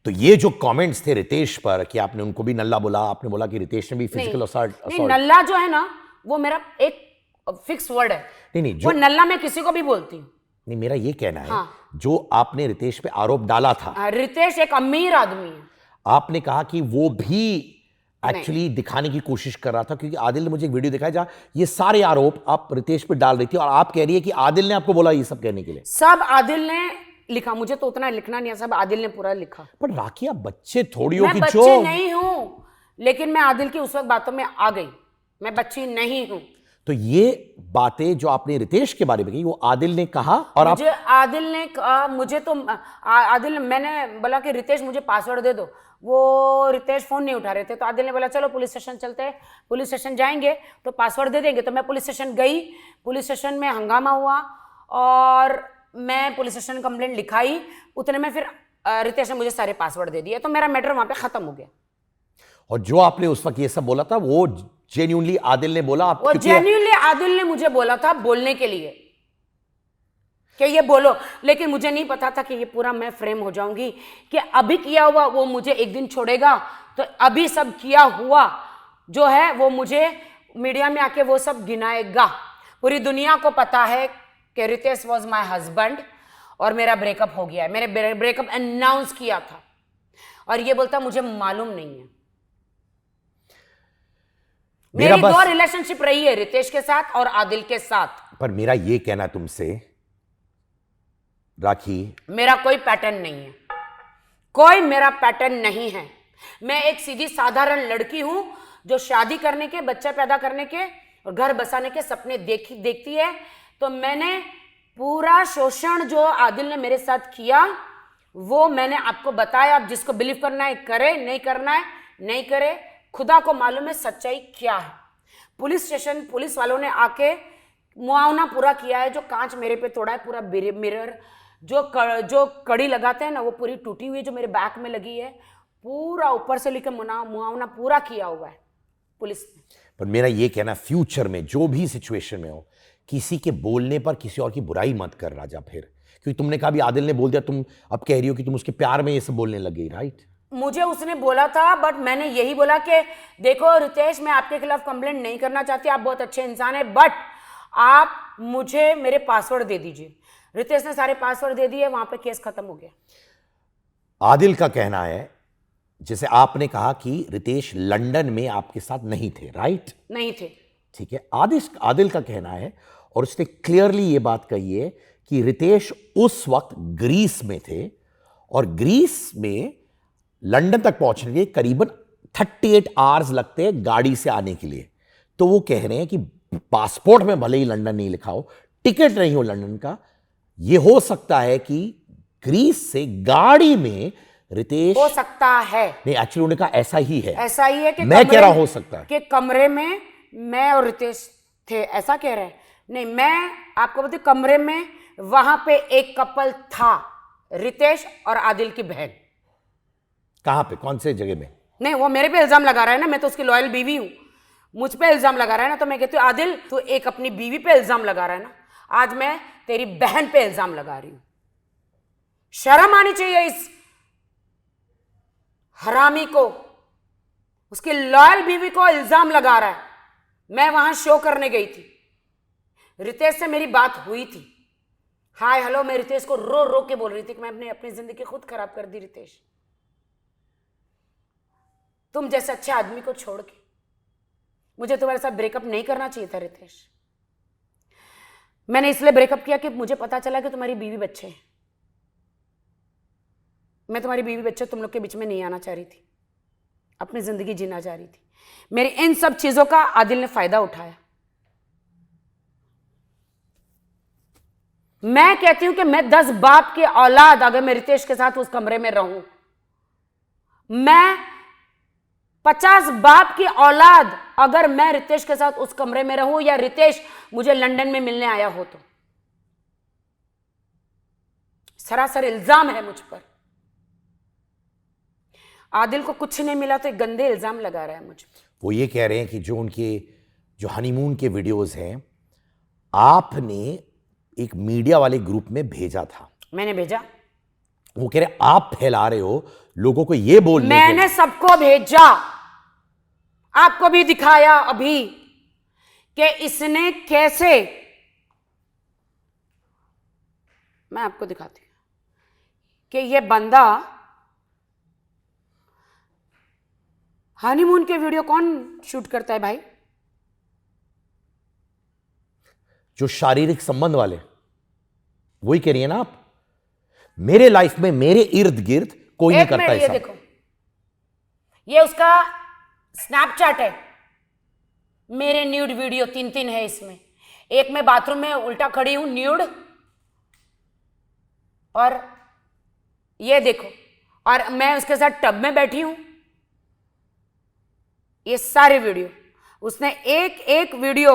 S2: तो ये जो कमेंट्स थे रितेश पर कि आपने उनको भी नल्ला बोला, आपने बोला कि रितेश ने भी फिजिकल असॉल्ट,
S3: नहीं, नल्ला जो है ना वो मेरा एक फिक्स वर्ड है।
S2: नहीं,
S3: वो नल्ला मैं किसी को भी बोलती हूँ।
S2: नहीं, मेरा ये कहना है,
S3: हाँ।
S2: जो आपने रितेश पे आरोप डाला था,
S3: रितेश एक अमीर आदमी है,
S2: आपने कहा कि वो भी एक्चुअली दिखाने की कोशिश कर रहा था, क्योंकि आदिल ने मुझे एक वीडियो दिखाया जहां ये सारे आरोप आप रितेश पे डाल रही थी, और आप कह रही है कि आदिल ने आपको बोला ये सब कहने के लिए।
S3: सब आदिल ने लिखा, मुझे तो उतना लिखना नहीं है, सब आदिल ने पूरा लिखा।
S2: पर राखी, आप बच्चे थोड़ी हो
S3: मैं
S2: कि
S3: बच्ची
S2: जो,
S3: नहीं हूं, लेकिन मैं आदिल की उस वक्त बातों में आ गई, मैं बच्ची नहीं हूं।
S2: तो ये बातें जो आपने रितेश के बारे में कही वो आदिल ने कहा, और
S3: मुझे आदिल ने कहा, मुझे तो आदिल, मैंने बोला कि रितेश मुझे पासवर्ड दे दो, वो रितेश फोन नहीं उठा रहे थे, तो आदिल ने बोला चलो पुलिस स्टेशन चलते हैं, पुलिस स्टेशन जाएंगे तो पासवर्ड दे देंगे। तो मैं पुलिस स्टेशन गई, पुलिस स्टेशन में हंगामा हुआ और मैं पुलिस स्टेशन कंप्लेंट लिखाई। उतने में फिर रितेश ने मुझे सारे पासवर्ड दे दिए, तो मेरा मैटर वहां पे खत्म हो गया।
S2: और जो आपने उस वक्त ये सब बोला था वो जेन्युइनली आदिल ने बोला, आप
S3: वो जेन्युइनली आदिल ने मुझे बोला था बोलने के लिए कि ये बोलो, लेकिन मुझे नहीं पता था कि ये पूरा मैं फ्रेम हो जाऊंगी, कि अभी किया हुआ वो मुझे एक दिन छोड़ेगा, तो अभी सब किया हुआ जो है वो मुझे मीडिया में आके वो सब गिनाएगा। पूरी दुनिया को पता है कि रितेश वॉज माई हस्बैंड और मेरा ब्रेकअप हो गया है। मैंने ब्रेकअप अनाउंस किया था और ये बोलता मुझे मालूम नहीं है। मेरी दो रिलेशनशिप रही है, रितेश के साथ और आदिल के साथ।
S2: पर मेरा ये कहना तुमसे राखी,
S3: मेरा कोई पैटर्न नहीं है, कोई मेरा पैटर्न नहीं है। मैं एक सीधी साधारण लड़की हूं जो शादी करने के, बच्चा पैदा करने के और घर बसाने के सपने देखती है। तो मैंने पूरा शोषण जो आदिल ने मेरे साथ किया वो मैंने आपको बताया। आप जिसको बिलीव करना है करे, नहीं करना है नहीं करे, खुदा को मालूम है सच्चाई क्या है। पुलिस स्टेशन पुलिस वालों ने आके मुआवना पूरा किया है। जो कांच मेरे पे तोड़ा है, पूरा मिरर जो कड़ी लगाते हैं ना, वो पूरी टूटी हुई है जो मेरे बैक में लगी है, पूरा ऊपर से लेकर मुआवना पूरा किया हुआ है पुलिस ने।
S2: पर मेरा ये कहना, फ्यूचर में जो भी सिचुएशन में हो, किसी के बोलने पर किसी और की बुराई मत कर राजा। फिर क्योंकि तुमने कहा भी आदिल ने बोल दिया, तुम अब कह रही हो कि तुम उसके प्यार में ये सब बोलने लग गई, राइट?
S3: मुझे उसने बोला था, बट मैंने यही बोला कि देखो रितेश, मैं आपके खिलाफ कंप्लेंट नहीं करना चाहती, आप बहुत अच्छे इंसान हैं, बट आप मुझे मेरे पासवर्ड दे दीजिए। रितेश ने सारे पासवर्ड दे दिए, वहां पे केस खत्म हो गया।
S2: आदिल का कहना है, जैसे आपने कहा कि रितेश लंदन में आपके साथ नहीं थे, राइट?
S3: नहीं थे।
S2: ठीक है, आदिल का कहना है और उसने क्लियरली ये बात कही है कि रितेश उस वक्त ग्रीस में थे और ग्रीस में लंदन तक पहुंचने के लिए करीबन 38 आवर्स लगते हैं गाड़ी से आने के लिए। तो वो कह रहे हैं कि पासपोर्ट में भले ही लंदन नहीं लिखा हो, टिकट नहीं हो लंदन का, ये हो सकता है कि ग्रीस से गाड़ी में रितेश,
S3: हो सकता है
S2: नहीं, एक्चुअली उन्होंने कहा ऐसा ही है,
S3: ऐसा ही है कि
S2: मैं कह रहा हो सकता है
S3: कि कमरे में मैं और रितेश थे, ऐसा कह रहे हैं। नहीं, मैं आपको बता, कमरे में वहां पे एक कपल था, रितेश और आदिल की बहन।
S2: कहां पे, कौन से जगह में?
S3: नहीं, वो मेरे पे इल्जाम लगा रहा है ना, मैं तो उसकी लॉयल बीवी हूं, मुझ पे इल्जाम लगा रहा है ना। तो मैं कहती हूँ आदिल, तू एक अपनी बीवी पे इल्जाम लगा रहा है ना, आज मैं तेरी बहन पे इल्जाम लगा रही हूं। शर्म आनी चाहिए इस हरामी को, उसकी लॉयल बीवी को इल्जाम लगा रहा है। मैं वहां शो करने गई थी, रितेश से मेरी बात हुई थी, हाय हेलो, मैं रितेश को रो रो के बोल रही थी कि मैं अपनी जिंदगी खुद खराब कर दी रितेश, तुम जैसे अच्छे आदमी को छोड़ के। मुझे तुम्हारे साथ ब्रेकअप नहीं करना चाहिए था रितेश। मैंने इसलिए ब्रेकअप किया कि मुझे पता चला कि तुम्हारी बीवी बच्चे हैं। मैं तुम्हारी बीवी बच्चे तुम लोग के बीच में नहीं आना चाह रही थी, अपनी जिंदगी जीना चाह रही थी। मेरी इन सब चीजों का आदिल ने फायदा उठाया। मैं कहती हूं कि मैं 10 बाप की औलाद अगर मैं रितेश के साथ उस कमरे में रहूं, मैं 50 बाप की औलाद अगर मैं रितेश के साथ उस कमरे में रहूं, या रितेश मुझे लंदन में मिलने आया हो, तो सरासर इल्जाम है मुझ पर। आदिल को कुछ नहीं मिला तो एक गंदे इल्जाम लगा रहा है मुझ पर।
S2: वो ये कह रहे हैं कि जो उनके जो हनीमून के वीडियोस हैं, आपने एक मीडिया वाले ग्रुप में भेजा था।
S3: मैंने भेजा?
S2: वो कह रहे आप फैला रहे हो लोगों को ये बोलने के।
S3: मैंने सबको भेजा, आपको भी दिखाया अभी कि इसने कैसे, मैं आपको दिखाती हूं कि ये बंदा हनीमून के वीडियो कौन शूट करता है भाई?
S2: जो शारीरिक संबंध वाले, वही कह रही है ना आप। मेरे लाइफ में मेरे इर्द गिर्द कोई नहीं करता
S3: ये देखो, ये उसका स्नैपचैट है, मेरे न्यूड वीडियो 3 है इसमें। एक मैं बाथरूम में उल्टा खड़ी हूं न्यूड, और ये देखो, और मैं उसके साथ टब में बैठी हूं। ये सारे वीडियो उसने एक वीडियो,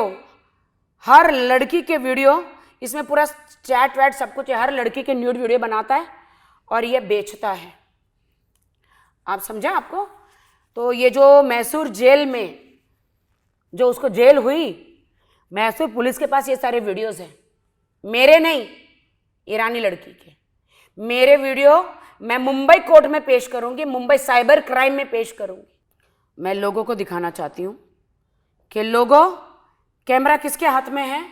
S3: हर लड़की के वीडियो, इसमें पूरा चैट वैट सब कुछ है, हर लड़की के न्यूड वीडियो बनाता है और ये बेचता है। आप समझा आपको? तो ये जो मैसूर जेल में, जो उसको जेल हुई, मैसूर पुलिस के पास ये सारे वीडियोस हैं, मेरे नहीं, ईरानी लड़की के। मेरे वीडियो मैं मुंबई कोर्ट में पेश करूंगी, मुंबई साइबर क्राइम में पेश करूंगी। मैं लोगों को दिखाना चाहती हूं कि लोगों, कैमरा किसके हाथ में है?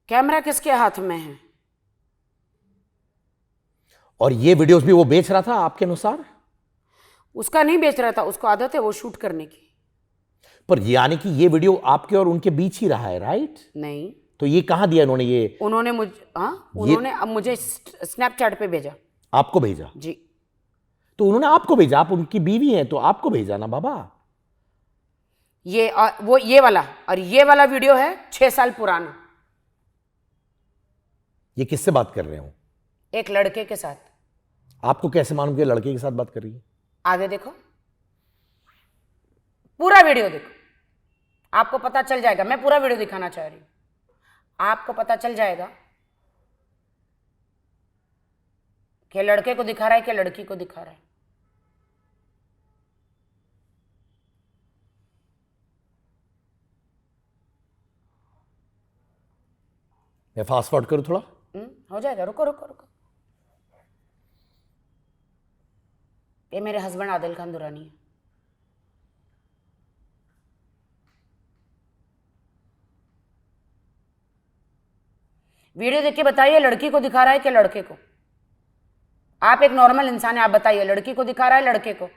S3: कैमरा किसके हाथ में है?
S2: और ये वीडियोस भी वो बेच रहा था आपके अनुसार?
S3: उसका नहीं बेच रहा था, उसको आदत है वो शूट करने की।
S2: पर यानी कि ये वीडियो आपके और उनके बीच ही रहा है, राइट?
S3: नहीं,
S2: तो ये कहां दिया इन्होंने? ये
S3: उन्होंने उन्होंने अब मुझे स्नैपचैट पे भेजा।
S2: आपको भेजा?
S3: जी।
S2: तो उन्होंने आपको भेजा, आप उनकी बीवी हैं तो आपको भेजा ना बाबा।
S3: ये वाला, और ये वाला वीडियो है 6 साल पुराना।
S2: ये किससे बात कर रहे हो?
S3: एक लड़के के साथ।
S2: आपको कैसे मालूम कि लड़के के साथ बात कर रही है?
S3: आगे देखो, पूरा वीडियो देखो, आपको पता चल जाएगा। मैं पूरा वीडियो दिखाना चाह रही हूं, आपको पता चल जाएगा कि लड़के को दिखा रहा है कि लड़की को दिखा रहा है।
S2: मैं फास्ट फॉरवर्ड करूं थोड़ा?
S3: हो जाएगा, रुको रुको रुको। ये मेरे हस्बैंड आदिल खान दुरानी है। वीडियो देख के बताइए लड़की को दिखा रहा है कि लड़के को। आप एक नॉर्मल इंसान है, आप बताइए लड़की को दिखा रहा है लड़के को?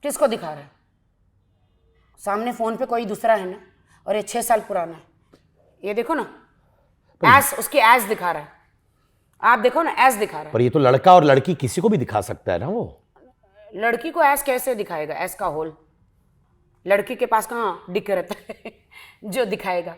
S3: किसको दिखा रहा है? सामने फोन पे कोई दूसरा है ना, और ये 6 साल पुराना है। ये देखो ना, एस, उसकी एस दिखा रहा है। आप देखो ना, एस दिखा रहा है।
S2: पर ये तो लड़का और लड़की किसी को भी दिखा सकता है ना वो।
S3: लड़की को एस कैसे दिखाएगा? एस का होल लड़की के पास कहाँ दिख रहता है जो दिखाएगा?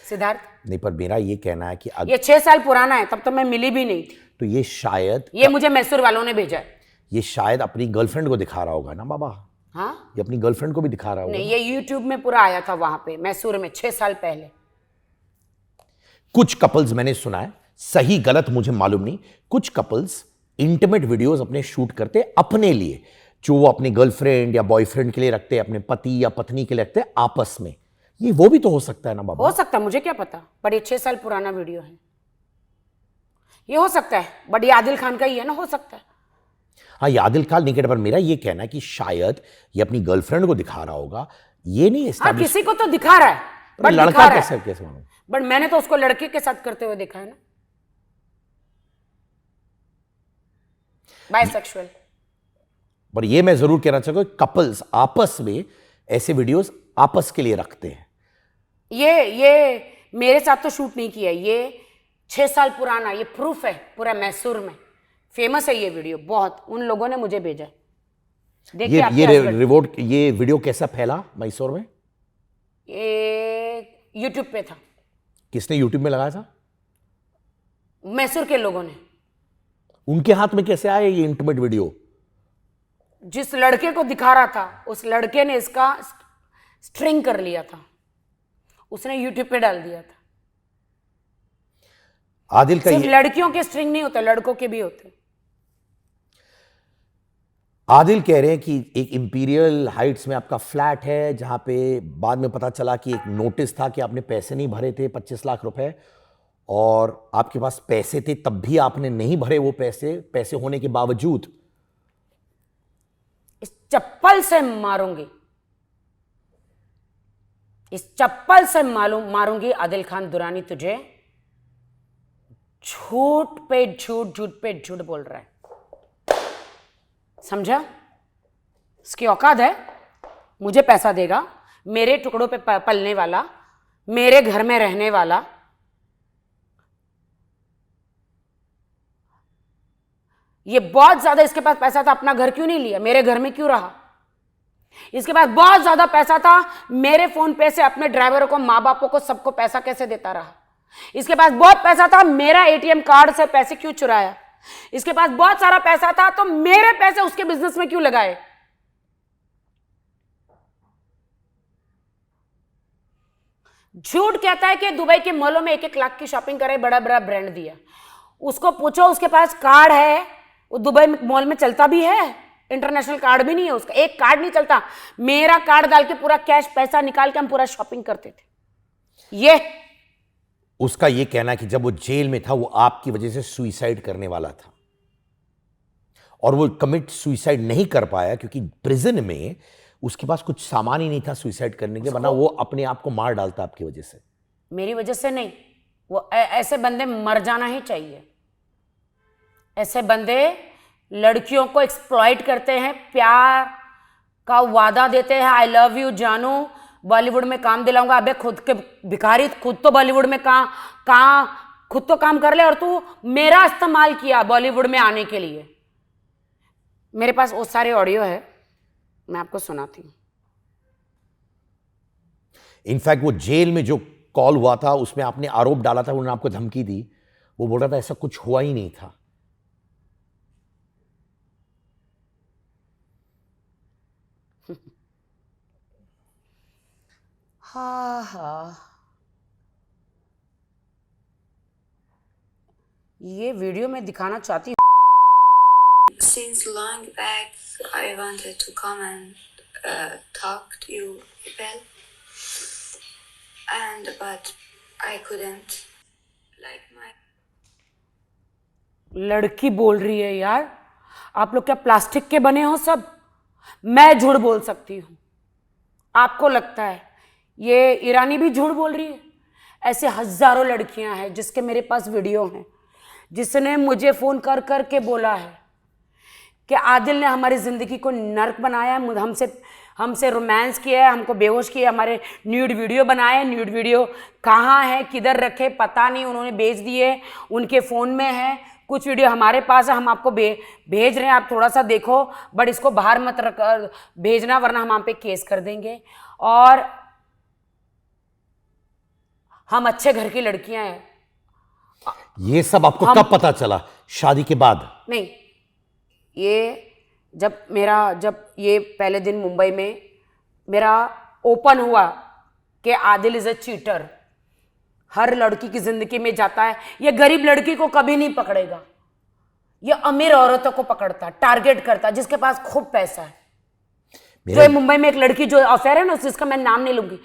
S3: सिद्धार्थ,
S2: नहीं, पर मेरा ये कहना है कि
S3: ये 6 साल पुराना है, तब तो मैं मिली भी नहीं थी।
S2: तो ये शायद,
S3: ये मुझे मैसूर वालों ने भेजा है।
S2: ये शायद अपनी गर्लफ्रेंड को दिखा रहा होगा ना बाबा।
S3: हाँ,
S2: ये अपनी गर्लफ्रेंड को भी दिखा रहा होगा।
S3: नहीं, ये यूट्यूब में पूरा आया था वहां पे मैसूर में 6 साल पहले।
S2: कुछ कपल्स, मैंने सुना है, सही गलत मुझे मालूम नहीं, कुछ कपल्स इंटीमेट वीडियोस अपने शूट करते अपने लिए, जो वो अपने गर्लफ्रेंड या बॉयफ्रेंड के लिए रखते हैं, अपने पति या पत्नी के लिए रखते हैं आपस में। ये वो भी तो हो सकता है ना बाबा?
S3: हो सकता है, मुझे क्या पता, पर ये 6 साल पुराना वीडियो है। ये हो सकता है, बट ये आदिल खान का ही है ना, हो सकता है।
S2: हाँ, ये आदिल खान नहीं कहता, पर मेरा ये कहना है कि शायद ये अपनी गर्लफ्रेंड को दिखा रहा होगा। ये नहीं
S3: हाँ,
S2: एस्टैब्लिश,
S3: किसी को तो दिखा रहा है, बट
S2: लड़का
S3: दिखा रहा है।
S2: कैसे मालूम?
S3: बट मैंने तो उसको लड़के के साथ करते हुए देखा है ना, बाइसेक्सुअल।
S2: पर ये मैं जरूर कहना चाहूंगा, कपल्स आपस में ऐसे वीडियोस आपस के लिए रखते हैं।
S3: ये मेरे साथ तो शूट नहीं किया, ये 6 साल पुराना, ये प्रूफ है पूरा मैसूर में फेमस है ये वीडियो बहुत। उन लोगों ने मुझे भेजा। देखिए
S2: ये वीडियो कैसा फैला मैसूर में?
S3: ये यूट्यूब पे था।
S2: किसने यूट्यूब में लगाया था?
S3: मैसूर के लोगों ने।
S2: उनके हाथ में कैसे आया ये इंटीमेट वीडियो?
S3: जिस लड़के को दिखा रहा था उस लड़के ने इसका स्ट्रिंग कर लिया था, उसने यूट्यूब पे डाल दिया था।
S2: आदिल का
S3: सिर्फ लड़कियों के स्ट्रिंग नहीं होते, लड़कों के भी होते।
S2: आदिल कह रहे हैं कि एक इंपीरियल हाइट्स में आपका फ्लैट है, जहां पे बाद में पता चला कि एक नोटिस था कि आपने पैसे नहीं भरे थे 25 लाख रुपए, और आपके पास पैसे थे तब भी आपने नहीं भरे वो पैसे होने के बावजूद।
S3: इस चप्पल से मारूंगी, इस चप्पल से मारूंगी आदिल खान दुरानी तुझे। झूठ पे झूठ, झूठ पे झूठ बोल रहा है, समझा? इसकी औकात है, मुझे पैसा देगा, मेरे टुकड़ों पे पलने वाला, मेरे घर में रहने वाला। ये बहुत ज्यादा, इसके पास पैसा था, अपना घर क्यों नहीं लिया? मेरे घर में क्यों रहा? इसके पास बहुत ज्यादा पैसा था, मेरे फोन पे से अपने ड्राइवरों को, माँ बापों को, सबको पैसा कैसे देता रहा? इसके पास बहुत पैसा था, मेरा एटीएम कार्ड से पैसे क्यों चुराया? इसके पास बहुत सारा पैसा था, तो मेरे पैसे उसके बिजनेस में क्यों लगाए? झूठ कहता है कि दुबई के मॉलों में 1-1 लाख की शॉपिंग करे, बड़ा बड़ा ब्रांड दिया। उसको पूछो, उसके पास कार्ड है, वो दुबई मॉल में चलता भी है? इंटरनेशनल कार्ड भी नहीं है उसका, एक कार्ड नहीं चलता। मेरा कार्ड डाल के पूरा कैश पैसा निकाल के हम पूरा शॉपिंग करते थे। ये
S2: उसका ये कहना है कि जब वो जेल में था वो आपकी वजह से सुइसाइड करने वाला था और वो कमिट सुइसाइड नहीं कर पाया क्योंकि प्रिजन में उसके पास कुछ सामान ही नहीं था सुइसाइड करने के, वरना वो अपने आप को मार डालता आपकी वजह से।
S3: मेरी वजह से नहीं, वो ऐसे बंदे मर जाना ही चाहिए। ऐसे बंदे लड़कियों को एक्सप्लॉइट करते हैं, प्यार का वादा देते हैं, आई लव यू जानू, बॉलीवुड में काम दिलाऊंगा। अबे खुद के भिखारी, खुद तो बॉलीवुड में खुद तो काम कर ले और तू मेरा इस्तेमाल किया बॉलीवुड में आने के लिए। मेरे पास वो सारे ऑडियो है, मैं आपको सुनाती हूँ।
S2: इनफैक्ट वो जेल में जो कॉल हुआ था उसमें आपने आरोप डाला था, उन्होंने आपको धमकी दी, वो बोल रहा था ऐसा कुछ हुआ ही नहीं था।
S3: हाँ, ये वीडियो मैं दिखाना चाहती हूँ।
S4: Since long back, I wanted to come and talk to you, Belle, but I couldn't. Like my
S3: लड़की बोल रही है यार, आप लोग क्या प्लास्टिक के बने हो सब? मैं झूठ बोल सकती हूँ, आपको लगता है ये ईरानी भी झूठ बोल रही है? ऐसे हजारों लड़कियां हैं जिसके मेरे पास वीडियो हैं, जिसने मुझे फोन कर कर के बोला है कि आदिल ने हमारी ज़िंदगी को नर्क बनाया, हमसे रोमांस किया है, हमको बेहोश किया, हमारे न्यूड वीडियो बनाए। न्यूड वीडियो कहाँ है, किधर रखे पता नहीं, उन्होंने बेच दिए, उनके फ़ोन में है। कुछ वीडियो हमारे पास है, हम आपको भेज रहे हैं, आप थोड़ा सा देखो, बट इसको बाहर मत भेजना वरना हम पे केस कर देंगे। और हम अच्छे घर की लड़कियां हैं।
S2: ये सब आपको कब पता चला? शादी के बाद?
S3: नहीं, ये जब ये पहले दिन मुंबई में मेरा ओपन हुआ कि आदिल इज अ चीटर, हर लड़की की जिंदगी में जाता है, ये गरीब लड़की को कभी नहीं पकड़ेगा, ये अमीर औरतों को पकड़ता, टारगेट करता, जिसके पास खूब पैसा है। जो मुंबई में एक लड़की जो अफेयर है ना, जिसका मैं नाम नहीं लूंगी,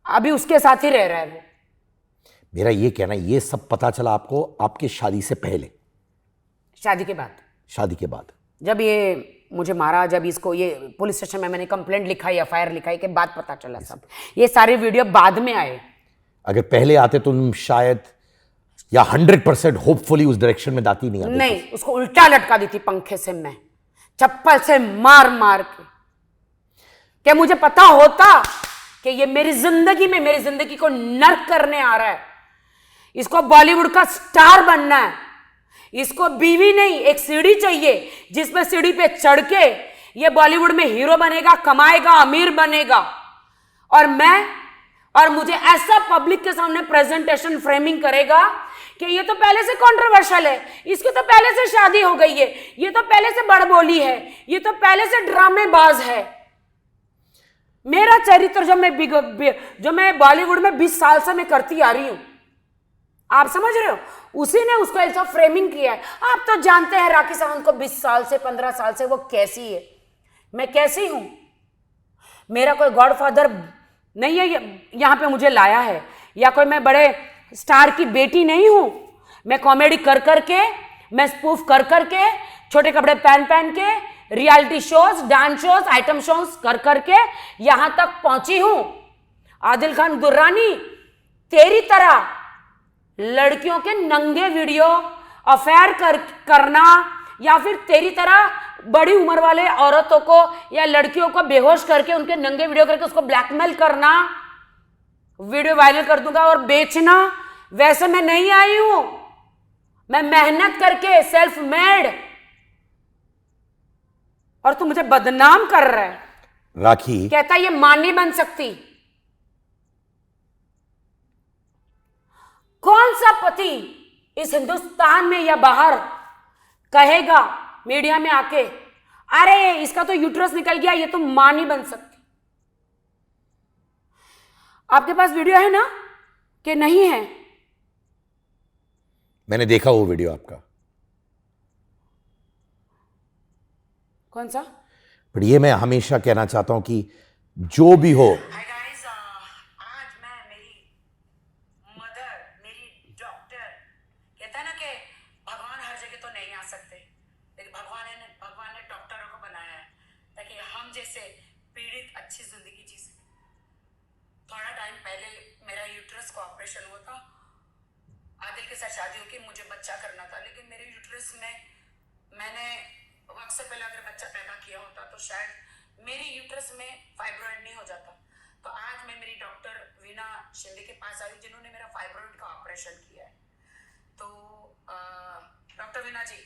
S3: अभी उसके साथ ही रह रहा है वो।
S2: मेरा ये कहना है ये सब पता चला आपको आपकी शादी से पहले?
S3: शादी के बाद।
S2: शादी के बाद
S3: जब ये मुझे मारा, जब इसको ये पुलिस स्टेशन में मैंने कंप्लेंट लिखाई, एफआईआर लिखाई के बाद पता चला सब। ये सारे वीडियो बाद में आए।
S2: अगर पहले आते तो तुम शायद या 100% होपफुली उस डायरेक्शन में जाती
S3: नहीं, उसको उल्टा लटका दी थी पंखे से, मैं चप्पल से मार मार के। क्या मुझे पता होता कि ये मेरी जिंदगी को नर्क करने आ रहा है, इसको बॉलीवुड का स्टार बनना है, इसको बीवी नहीं एक सीढ़ी चाहिए जिसमें सीढ़ी पे चढ़ के ये बॉलीवुड में हीरो बनेगा, कमाएगा, अमीर बनेगा। और मुझे ऐसा पब्लिक के सामने प्रेजेंटेशन फ्रेमिंग करेगा कि ये तो पहले से कंट्रोवर्शियल है, इसकी तो पहले से शादी हो गई है, ये तो पहले से बड़बोली है, ये तो पहले से ड्रामेबाज है। मेरा चरित्र जो मैं बॉलीवुड में 20 साल से मैं करती आ रही हूं, आप समझ रहे हो, उसी ने उसको ऐसा फ्रेमिंग किया है। आप तो जानते हैं राखी सावंत को 20 साल से 15 साल से वो कैसी है, मैं कैसी हूं। मेरा कोई गॉडफादर नहीं है यहां पे मुझे लाया है, या कोई मैं बड़े स्टार की बेटी नहीं हूं। मैं कॉमेडी कर करके, मैं स्पूफ कर करके, छोटे कपड़े पहन पहन के, reality shows, dance shows, item shows कर करके यहां तक पहुंची हूं। आदिल खान दुर्रानी, तेरी तरह लड़कियों के नंगे वीडियो अफेयर करना, या फिर तेरी तरह बड़ी उम्र वाले औरतों को या लड़कियों को बेहोश करके उनके नंगे वीडियो करके उसको ब्लैकमेल करना, वीडियो वायरल कर दूंगा और बेचना, वैसे मैं नहीं आई हूं। मैं मेहनत करके सेल्फ मेड, और तू मुझे बदनाम कर रहा है।
S2: राखी
S3: कहता ये मां नहीं बन सकती। कौन सा पति इस हिंदुस्तान में या बाहर कहेगा मीडिया में आके, अरे इसका तो यूट्रस निकल गया, ये तो मां नहीं बन सकती। आपके पास वीडियो है ना कि नहीं है?
S2: मैंने देखा वो वीडियो आपका।
S3: कौन सा?
S2: पर ये मैं हमेशा कहना चाहता हूं कि जो भी हो,
S3: हाय गाइस, आज मैं मेरी मदर, मेरी डॉक्टर, कहता है ना कि भगवान हर जगह तो नहीं आ सकते, लेकिन भगवान ने डॉक्टरों को बनाया है ताकि हम जैसे पीड़ित अच्छी जिंदगी जी सकें। थोड़ा टाइम पहले मेरा यूट्रस का ऑपरेशन हुआ था। आदिल के साथ शादी होगी, मुझे बच्चा करना था, लेकिन मेरे यूट्रस में मैंने वक्त से पहले अगर बच्चा पैदा किया होता तो शायद मेरी यूट्रस में फाइब्रॉइड नहीं हो जाता। तो आज मैं मेरी डॉक्टर वीना शिंदे के पास आई जिन्होंने मेरा फाइब्रॉइड का ऑपरेशन किया है। तो डॉक्टर वीना जी,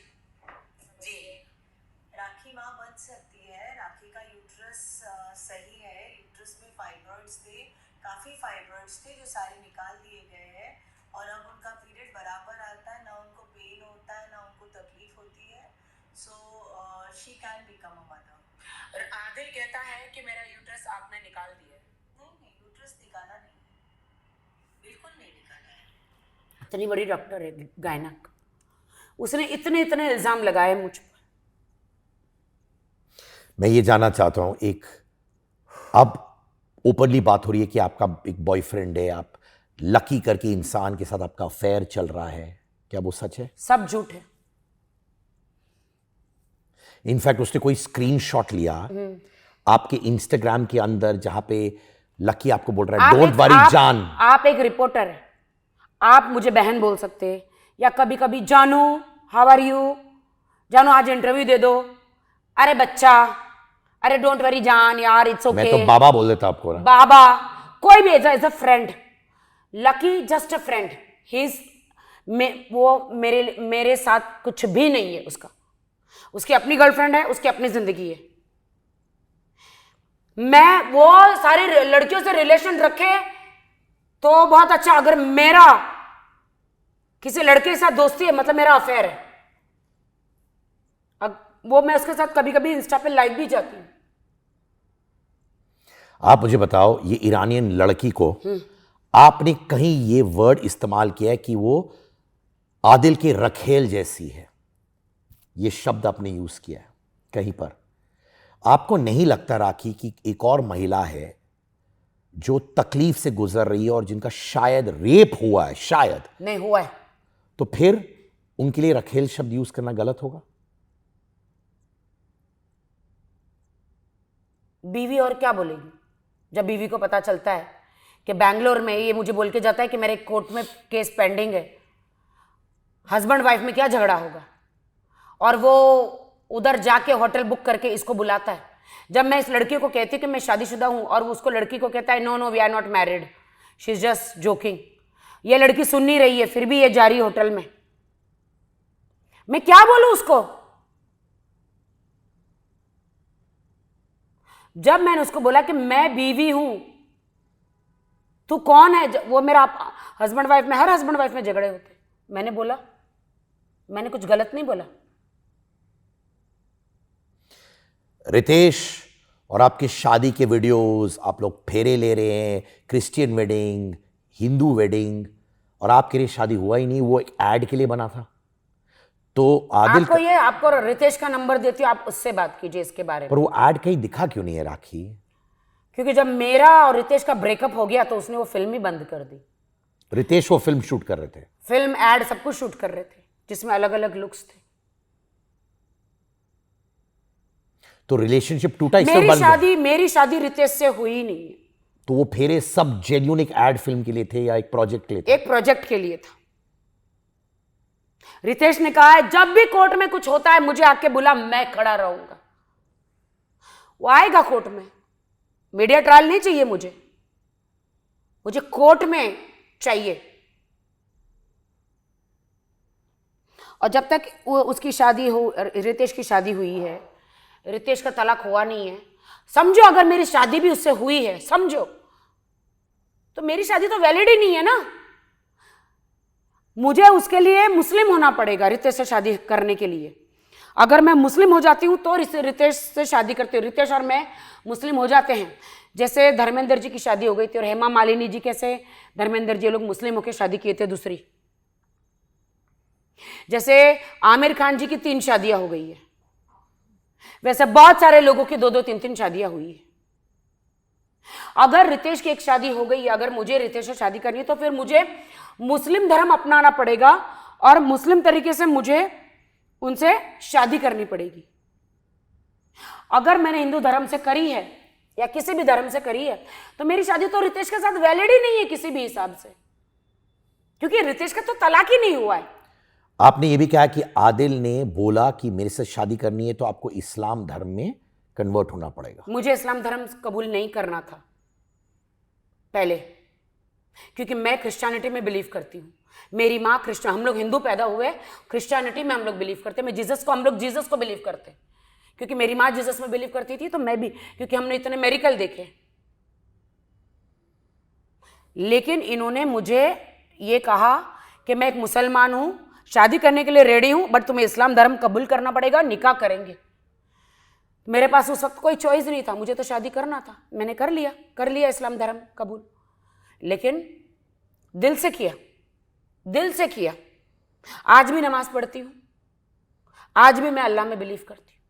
S5: राखी माँ बन सकती है। राखी का यूट्रस सही है, यूट्रस में फाइब्रॉइड्स थे, काफ़ी फाइब्रॉइड्स थे जो सारे निकाल दिए गए हैं और अब उनका पीरियड बराबर आता है, ना उनको पेन होता है ना उनको तकलीफ होती है। So she can become a mother.
S3: Adil कहता है कि मेरा यूट्रस आपने निकाल दिया है।
S5: नहीं, यूट्रस निकाला नहीं है, बिल्कुल नहीं निकाला है।
S3: इतनी बड़ी डॉक्टर है गायनक, उसने इतने इतने इल्ज़ाम लगाए मुझ पर।
S2: मैं ये जानना चाहता हूं, एक अब ओपनली बात हो रही है कि आपका एक बॉयफ्रेंड है, आप लकी करके इंसान के साथ आपका अफेयर चल रहा है, क्या वो सच है?
S3: सब झूठ है।
S2: इनफैक्ट उसने कोई स्क्रीनशॉट लिया आपके इंस्टाग्राम के अंदर जहां पे लकी आपको बोल रहा है डोंट वरी जान।
S3: आप एक रिपोर्टर है, आप मुझे बहन बोल सकते हैं, या कभी कभी जानू हाउ आर यू, जानू आज इंटरव्यू दे दो, अरे बच्चा, अरे डोंट वरी जान यार, इट्स ओके।
S2: मैं तो बाबा बोल देता आपको ना।
S3: बाबा, कोई भी as a friend. Lucky just a friend, वो मेरे साथ कुछ भी नहीं है। उसकी अपनी गर्लफ्रेंड है, उसकी अपनी जिंदगी है। मैं वो सारे लड़कियों से रिलेशन रखे तो बहुत अच्छा, अगर मेरा किसी लड़के के साथ दोस्ती है मतलब मेरा अफेयर है। अब वो मैं उसके साथ कभी कभी इंस्टा पे लाइव भी जाती हूँ।
S2: आप मुझे बताओ, ये ईरानियन लड़की को आपने कहीं ये वर्ड इस्तेमाल किया है कि वो आदिल के रखेल जैसी है, ये शब्द आपने यूज किया है कहीं पर? आपको नहीं लगता राखी कि एक और महिला है जो तकलीफ से गुजर रही है और जिनका शायद रेप हुआ है, शायद
S3: नहीं हुआ है,
S2: तो फिर उनके लिए रखेल शब्द यूज करना गलत होगा?
S3: बीवी और क्या बोलेगी जब बीवी को पता चलता है कि बैंगलोर में ये मुझे बोल के जाता है कि मेरे कोर्ट में केस पेंडिंग है। हस्बैंड वाइफ में क्या झगड़ा होगा, और वो उधर जाके होटल बुक करके इसको बुलाता है। जब मैं इस लड़की को कहती कि मैं शादीशुदा हूं और उसको लड़की को कहता है no no we are not married, she is just joking. ये लड़की सुन नहीं रही है, फिर भी ये जा रही है होटल में। मैं क्या बोलूं उसको? जब मैंने उसको बोला कि मैं बीवी हूं, तू कौन है? वो मेरा हस्बैंड वाइफ में, हर हस्बैंड वाइफ में झगड़े होते। मैंने बोला, मैंने कुछ गलत नहीं बोला।
S2: रितेश और आपकी शादी के वीडियोस, आप लोग फेरे ले रहे हैं, क्रिश्चियन वेडिंग, हिंदू वेडिंग, और आपके लिए शादी हुआ ही नहीं, वो एक एड के लिए बना था। तो आदिल
S3: आपको रितेश का नंबर देती हूँ, आप उससे बात कीजिए इसके बारे में।
S2: पर वो एड कहीं दिखा क्यों नहीं है राखी?
S3: क्योंकि जब मेरा और रितेश का ब्रेकअप हो गया तो उसने वो फिल्म ही बंद कर दी।
S2: रितेश वो फिल्म शूट कर रहे थे,
S3: फिल्म एड सब कुछ शूट कर रहे थे जिसमें अलग अलग लुक्स थे।
S2: तो रिलेशनशिप टूटा, इसमें बंद गया।
S3: मेरी शादी रितेश से हुई नहीं है।
S2: तो वो फेरे सब जेन्युइन एक एड फिल्म के लिए थे या एक प्रोजेक्ट के लिए थे?
S3: एक प्रोजेक्ट के लिए था। रितेश ने कहा है जब भी कोर्ट में कुछ होता है मुझे आके बुला, मैं खड़ा रहूंगा। वो आएगा कोर्ट में। मीडिया ट्रायल नहीं चाहिए मुझे कोर्ट में चाहिए। और जब तक उसकी शादी हो, रितेश की शादी हुई है, रितेश का तलाक हुआ नहीं है, समझो अगर मेरी शादी भी उससे हुई है, समझो, तो मेरी शादी तो वैलिड ही नहीं है ना। मुझे उसके लिए मुस्लिम होना पड़ेगा रितेश से शादी करने के लिए। अगर मैं मुस्लिम हो जाती हूँ तो रितेश से शादी करती हूँ। रितेश और मैं मुस्लिम हो जाते हैं, जैसे धर्मेंद्र जी की शादी हो गई थी और हेमा मालिनी जी कैसे धर्मेंद्र जी लोग मुस्लिम होकर शादी किए थे दूसरी। जैसे आमिर खान जी की 3 शादियां हो गई है। वैसे बहुत सारे लोगों की 2-2 3-3 शादियां हुई है। अगर रितेश की एक शादी हो गई, अगर मुझे रितेश से शादी करनी है तो फिर मुझे मुस्लिम धर्म अपनाना पड़ेगा और मुस्लिम तरीके से मुझे उनसे शादी करनी पड़ेगी। अगर मैंने हिंदू धर्म से करी है या किसी भी धर्म से करी है तो मेरी शादी तो रितेश के साथ वैलिड ही नहीं है किसी भी हिसाब से, क्योंकि रितेश का तो तलाक ही नहीं हुआ है।
S2: आपने ये भी कहा कि आदिल ने बोला कि मेरे से शादी करनी है तो आपको इस्लाम धर्म में कन्वर्ट होना पड़ेगा।
S3: मुझे इस्लाम धर्म कबूल नहीं करना था पहले, क्योंकि मैं क्रिश्चियनिटी में बिलीव करती हूँ। मेरी माँ क्रिश्चियन, हम लोग हिंदू पैदा हुए, क्रिश्चियनिटी में हम लोग बिलीव करते हैं। हम लोग जीसस को बिलीव करते हैं, क्योंकि मेरी माँ जीसस में बिलीव करती थी तो मैं भी, क्योंकि हमने इतने मेरिकल देखे। लेकिन इन्होंने मुझे ये कहा कि मैं एक मुसलमान हूँ, शादी करने के लिए रेडी हूँ, बट तुम्हें इस्लाम धर्म कबूल करना पड़ेगा, निकाह करेंगे। मेरे पास उस वक्त कोई चॉइस नहीं था, मुझे तो शादी करना था। मैंने कर लिया इस्लाम धर्म कबूल, लेकिन दिल से किया। आज भी नमाज पढ़ती हूँ, आज भी मैं अल्लाह में बिलीव करती हूँ।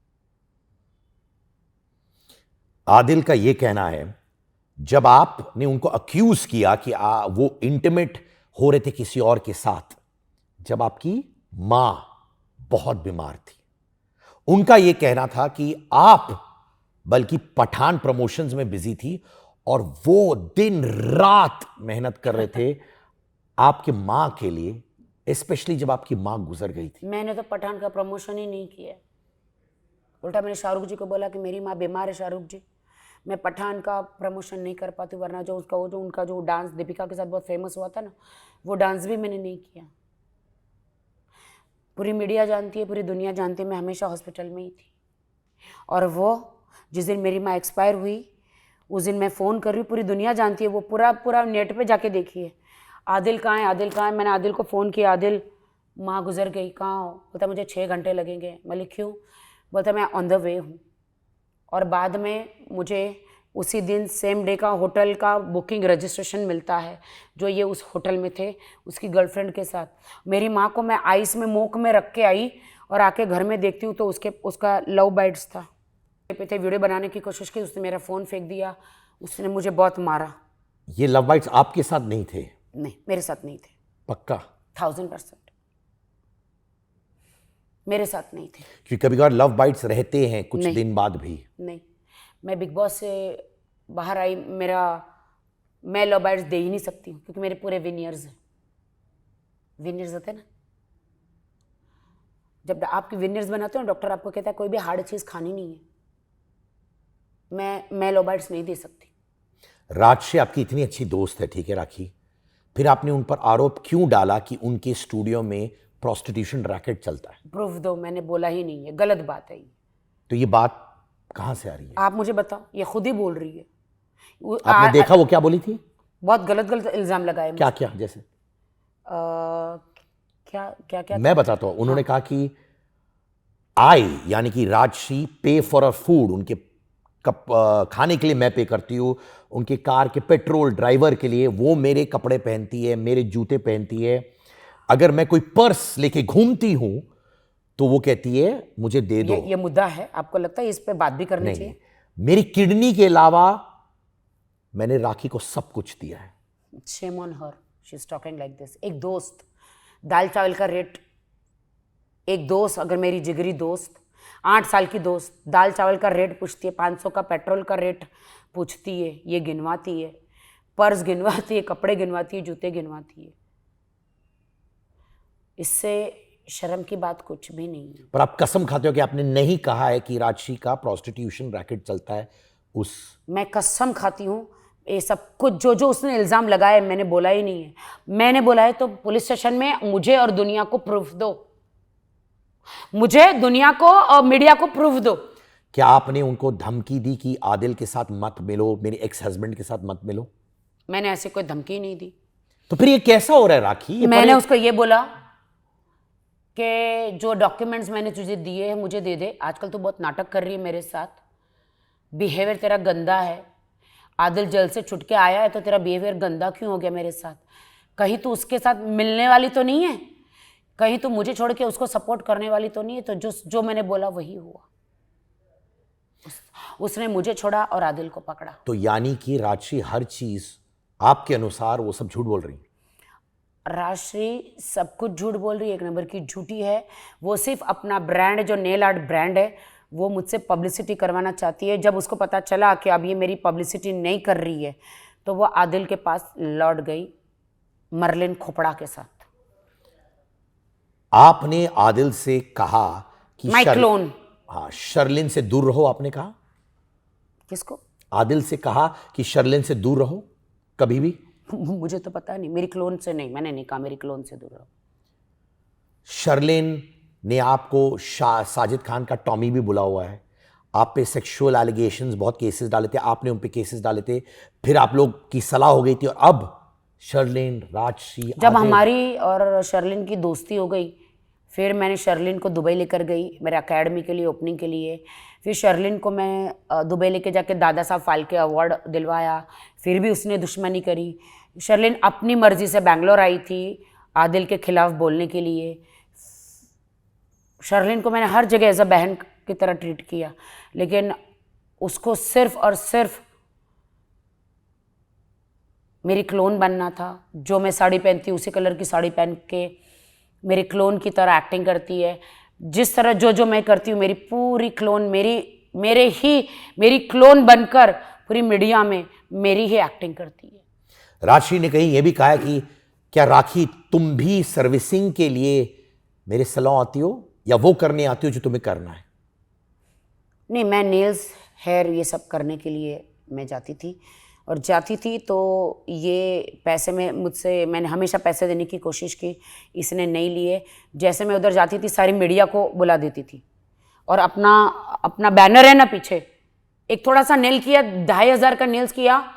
S2: आदिल का यह कहना है, जब आपने उनको अक्यूज किया कि वो इंटीमेट हो रहे थे किसी और के साथ, जब आपकी मां बहुत बीमार थी, उनका यह कहना था कि आप बल्कि पठान प्रमोशंस में बिजी थी और वो दिन रात मेहनत कर रहे थे आपके मां के लिए, स्पेशली जब आपकी मां गुजर गई थी।
S3: मैंने तो पठान का प्रमोशन ही नहीं किया। उल्टा मैंने शाहरुख जी को बोला कि मेरी माँ बीमार है शाहरुख जी, मैं पठान का प्रमोशन नहीं कर पाती, वरना जो उनका जो डांस दीपिका के साथ बहुत फेमस हुआ था ना, वो डांस भी मैंने नहीं किया। पूरी मीडिया जानती है, पूरी दुनिया जानती है, मैं हमेशा हॉस्पिटल में ही थी। और वो जिस दिन मेरी माँ एक्सपायर हुई, उस दिन मैं फ़ोन कर रही हूँ, पूरी दुनिया जानती है, वो पूरा नेट पे जाके देखिए, आदिल कहाँ है। मैंने आदिल को फ़ोन किया, आदिल माँ गुजर गई, कहाँ हो? बोलता मुझे 6 घंटे लगेंगे। मैं क्यों? बोलता मैं ऑन द वे हूँ। और बाद में मुझे उसी दिन सेम डे का होटल का बुकिंग रजिस्ट्रेशन मिलता है, जो ये उस होटल में थे उसकी गर्लफ्रेंड के साथ। मेरी माँ को मैं आइस में मोक में रख के आई और आके घर में देखती हूँ तो उसका लव बाइट्स था पे थे। वीडियो बनाने की कोशिश की, उसने मेरा फ़ोन फेंक दिया, उसने मुझे बहुत मारा।
S2: ये लव बाइट्स आपके साथ नहीं थे?
S3: नहीं, मेरे साथ नहीं थे।
S2: पक्का?
S3: 1000% मेरे साथ नहीं थे।
S2: क्योंकि कभी कभार लव बाइट्स रहते हैं कुछ दिन बाद भी।
S3: नहीं, मैं बिग बॉस से बाहर आई, मैं लव बाइट्स दे ही नहीं सकती हूँ, क्योंकि मेरे पूरे विनियर्स हैं। विनियर्स होते हैं ना, जब आपके विनियर्स बनाते हो डॉक्टर आपको कहता है कोई भी हार्ड चीज़ खानी नहीं है। मैं लव बाइट्स नहीं दे सकती।
S2: राजश्री आपकी इतनी अच्छी दोस्त है, ठीक है राखी, फिर आपने उन पर आरोप क्यों डाला कि उनके स्टूडियो में प्रोस्टिट्यूशन रैकेट चलता है?
S3: प्रूफ दो। मैंने बोला ही नहीं है, गलत बात है ये।
S2: तो ये बात कहाँ से आ रही है?
S3: आप मुझे बताओ, ये खुद ही बोल रही है।
S2: आपने देखा वो क्या बोली थी?
S3: बहुत गलत इल्जाम लगाए।
S2: क्या जैसे
S3: क्या
S2: मैं बताता हूं। उन्होंने कहा कि आई यानी कि राजश्री पे फॉर अ फूड, उनके खाने के लिए मैं पे करती हूँ, उनके कार के पेट्रोल ड्राइवर के लिए वो मेरे कपड़े पहनती है, मेरे जूते पहनती है। अगर मैं कोई पर्स लेके घूमती हूं तो वो कहती है मुझे दे दो।
S3: ये मुद्दा है, आपको लगता है इस पे बात भी करनी चाहिए?
S2: मेरी किडनी के अलावा मैंने राखी को सब कुछ दिया है।
S3: Shame on her, she's talking like this। एक दोस्त दाल चावल का रेट, एक दोस्त, अगर मेरी जिगरी दोस्त 8 साल की दोस्त दाल चावल का रेट पूछती है, 500 का पेट्रोल का रेट पूछती है, ये गिनवाती है, पर्स गिनवाती है, कपड़े गिनवाती है, जूते गिनवाती है। इससे शर्म की बात कुछ भी नहीं है।
S2: पर आप कसम खाते हो कि आपने नहीं कहा है कि राजश्री का प्रोस्टिट्यूशन रैकेट चलता है?
S3: मैं कसम खाती हूँ, ये सब कुछ जो उसने इल्ज़ाम लगाया मैंने बोला ही नहीं है। मैंने बोला है तो पुलिस स्टेशन में मुझे और दुनिया को प्रूफ दो, मुझे दुनिया को और मीडिया को प्रूफ दो।
S2: क्या आपने उनको धमकी दी कि आदिल के साथ मत मिलो, मेरे एक्स हस्बैंड के साथ मत मिलो?
S3: मैंने ऐसे कोई धमकी नहीं दी।
S2: तो फिर ये कैसा हो रहा है राखी?
S3: मैंने उसको ये बोला कि जो डॉक्यूमेंट्स मैंने तुझे दिए हैं मुझे दे दे। आजकल तो बहुत नाटक कर रही है मेरे साथ, बिहेवियर तेरा गंदा है। आदिल जेल से छुट के आया है तो तेरा बिहेवियर गंदा क्यों हो गया मेरे साथ? कहीं तू उसके साथ मिलने वाली तो नहीं है? कहीं तू मुझे छोड़ के उसको सपोर्ट करने वाली तो नहीं है? तो जो मैंने बोला वही हुआ। उसने मुझे छोड़ा और आदिल को पकड़ा।
S2: तो यानी कि राजश्री हर चीज आपके अनुसार वो सब झूठ बोल रही है?
S3: राजश्री सब कुछ झूठ बोल रही है, एक नंबर की झूठी है। वो सिर्फ अपना ब्रांड, जो नेल आर्ट ब्रांड है, वो मुझसे पब्लिसिटी करवाना चाहती है। जब उसको पता चला कि अब ये मेरी पब्लिसिटी नहीं कर रही है, तो वो आदिल के पास लौट गई मर्लिन खोपड़ा के साथ।
S2: आपने आदिल से कहा कि
S3: माय क्लोन।
S2: हाँ, शर्लिन से दूर रहो, आपने कहा?
S3: किसको?
S2: आदिल से कहा कि शर्लिन से दूर रहो कभी भी?
S3: मुझे तो पता नहीं, मेरी क्लोन से नहीं, मैंने नहीं कहा मेरी क्लोन से दूर रहो।
S2: शर्लिन ने आपको साजिद खान का टॉमी भी बुला हुआ है, आप पे सेक्सुअल एलिगेशंस, बहुत केसेस डाले थे, आपने उन पे केसेस डाले थे, फिर आप लोग की सलाह हो गई थी, और अब शर्लिन, राजश्री,
S3: जब हमारी और शर्लिन की दोस्ती हो गई, फिर मैंने शर्लिन को दुबई लेकर गई मेरे एकेडमी के लिए, ओपनिंग के लिए। फिर शर्लिन को मैं दुबई लेके जाके दादा साहब फाल्के अवार्ड दिलवाया, फिर भी उसने दुश्मनी करी। शर्लिन अपनी मर्जी से बेंगलोर आई थी आदिल के खिलाफ बोलने के लिए। शर्लिन को मैंने हर जगह एज अ बहन की तरह ट्रीट किया, लेकिन उसको सिर्फ और सिर्फ मेरी क्लोन बनना था। जो मैं साड़ी पहनती उसी कलर की साड़ी पहन के मेरी क्लोन की तरह एक्टिंग करती है। जिस तरह जो मैं करती हूँ, मेरी पूरी क्लोन मेरी क्लोन बनकर पूरी मीडिया में मेरी ही एक्टिंग करती है।
S2: राजश्री ने कहीं यह भी कहा है कि क्या राखी तुम भी सर्विसिंग के लिए मेरे सैलून आती हो, या वो करने आती हो जो तुम्हें करना है?
S3: नहीं, मैं नेल्स, हेयर, ये सब करने के लिए मैं जाती थी, और जाती थी तो ये पैसे में मैंने हमेशा पैसे देने की कोशिश की, इसने नहीं लिए। जैसे मैं उधर जाती थी सारी मीडिया को बुला देती थी, और अपना बैनर है ना पीछे, एक थोड़ा सा नेल किया, 2500 का नेल्स किया,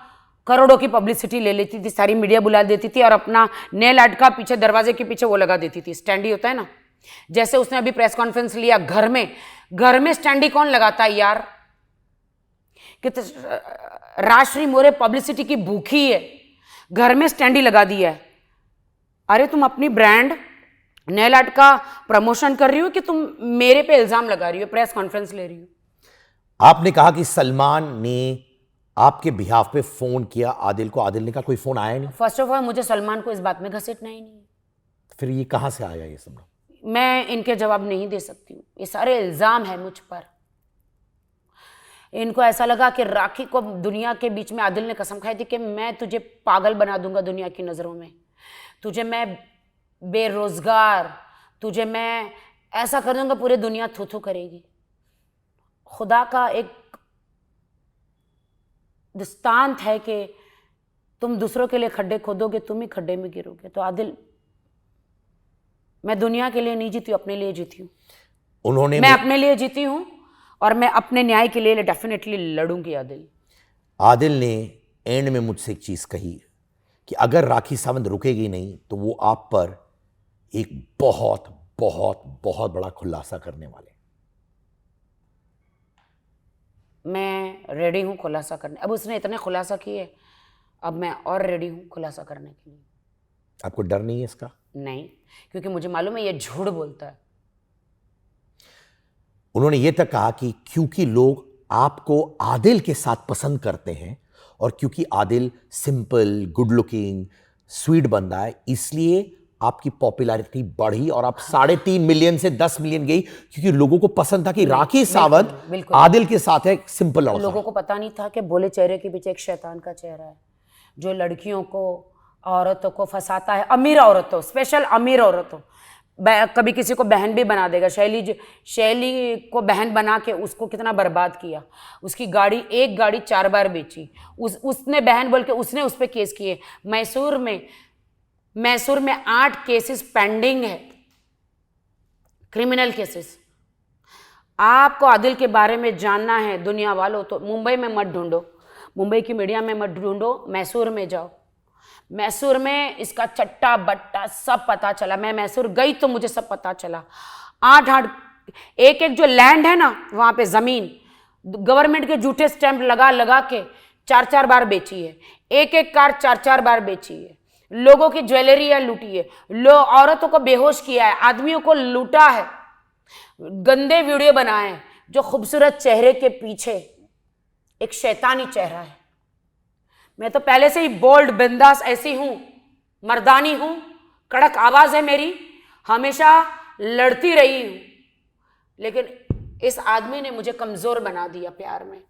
S3: करोड़ों की पब्लिसिटी ले लेती थी, सारी मीडिया बुला देती थी, और अपना नेल आर्ट का पीछे दरवाजे के पीछे वो लगा देती थी, स्टैंडी होता है ना। जैसे उसने अभी प्रेस कॉन्फ्रेंस लिया, घर में स्टैंडी कौन लगाता है यार? कि राजश्री मोरे पब्लिसिटी की भूखी है, घर में स्टैंडी लगा दिया है। अरे तुम अपनी ब्रांड नेल आर्ट का प्रमोशन कर रही हो कि तुम मेरे पे इल्जाम लगा रही हो, प्रेस कॉन्फ्रेंस ले रही हो?
S2: आपने कहा कि सलमान ने आपके बिहाफ पे फोन किया आदिल को, आदिल ने कहा कोई फोन आया नहीं।
S3: फर्स्ट ऑफ ऑल मुझे सलमान को इस बात में घसीटना ही नहीं।
S2: फिर ये कहां से आया ये सब?
S3: मैं इनके जवाब नहीं दे सकती हूँ, ये सारे इल्जाम है मुझ पर। इनको ऐसा लगा कि राखी को दुनिया के बीच में आदिल ने कसम खाई थी कि मैं तुझे पागल बना दूंगा दुनिया की नज़रों में, तुझे मैं बेरोजगार, तुझे मैं ऐसा कर दूंगा पूरी दुनिया थू थू करेगी। खुदा का एक दृष्टांत है कि तुम दूसरों के लिए खड्डे खोदोगे, तुम ही खड्डे में गिरोगे। तो आदिल, मैं दुनिया के लिए नहीं जीती हूँ, अपने लिए जीती हूँ। मैं अपने लिए जीती हूँ, और मैं अपने न्याय के लिए डेफिनेटली लड़ूंगी। आदिल ने
S2: एंड में मुझसे एक चीज कही कि अगर राखी सावंत रुकेगी नहीं तो वो आप पर एक बहुत बहुत बहुत बड़ा खुलासा करने वाले।
S3: मैं रेडी हूँ खुलासा करने। अब उसने इतने खुलासा किए, अब मैं और रेडी हूँ खुलासा करने के लिए।
S2: आपको डर नहीं है इसका?
S3: नहीं, क्योंकि मुझे मालूम है ये झूठ बोलता है।
S2: उन्होंने ये तक कहा कि क्योंकि लोग आपको आदिल के साथ पसंद करते हैं, और क्योंकि Adil simple, good looking, sweet बंदा है, इसलिए आपकी पॉपुलैरिटी बढ़ी और आप 3.5 मिलियन से 10 मिलियन गई, क्योंकि लोगों को पसंद था कि राखी सावंत आदिल के साथ है, सिंपल लड़का।
S3: लोगों को पता नहीं था कि बोले चेहरे के पीछे एक शैतान का चेहरा है, जो लड़कियों को, औरतों को फंसाता है, अमीर औरतों, स्पेशल अमीर औरतों। कभी किसी को बहन भी बना देगा। शैली को बहन बना के उसको कितना बर्बाद किया। उसकी गाड़ी, एक गाड़ी 4 बार बेची। उसने बहन बोल के उसने उस पर केस किए। मैसूर में 8 केसेस पेंडिंग है, क्रिमिनल केसेस। आपको आदिल के बारे में जानना है दुनिया वालों, तो मुंबई में मत ढूंढो, मुंबई की मीडिया में मत ढूंढो, मैसूर में जाओ। मैसूर में इसका चट्टा बट्टा सब पता चला। मैं मैसूर गई तो मुझे सब पता चला। 8 एक जो लैंड है ना, वहाँ पे ज़मीन गवर्नमेंट के झूठे स्टैंप लगा के 4 बार बेची है। एक कार 4 बार बेची है। लोगों की ज्वेलरी लूटी है, औरतों को बेहोश किया है, आदमियों को लूटा है, गंदे वीडियो बनाए हैं, जो खूबसूरत चेहरे के पीछे एक शैतानी चेहरा है। मैं तो पहले से ही बोल्ड, बिंदास ऐसी हूं, मर्दानी हूं, कड़क आवाज है मेरी, हमेशा लड़ती रही हूं, लेकिन इस आदमी ने मुझे कमजोर बना दिया प्यार में,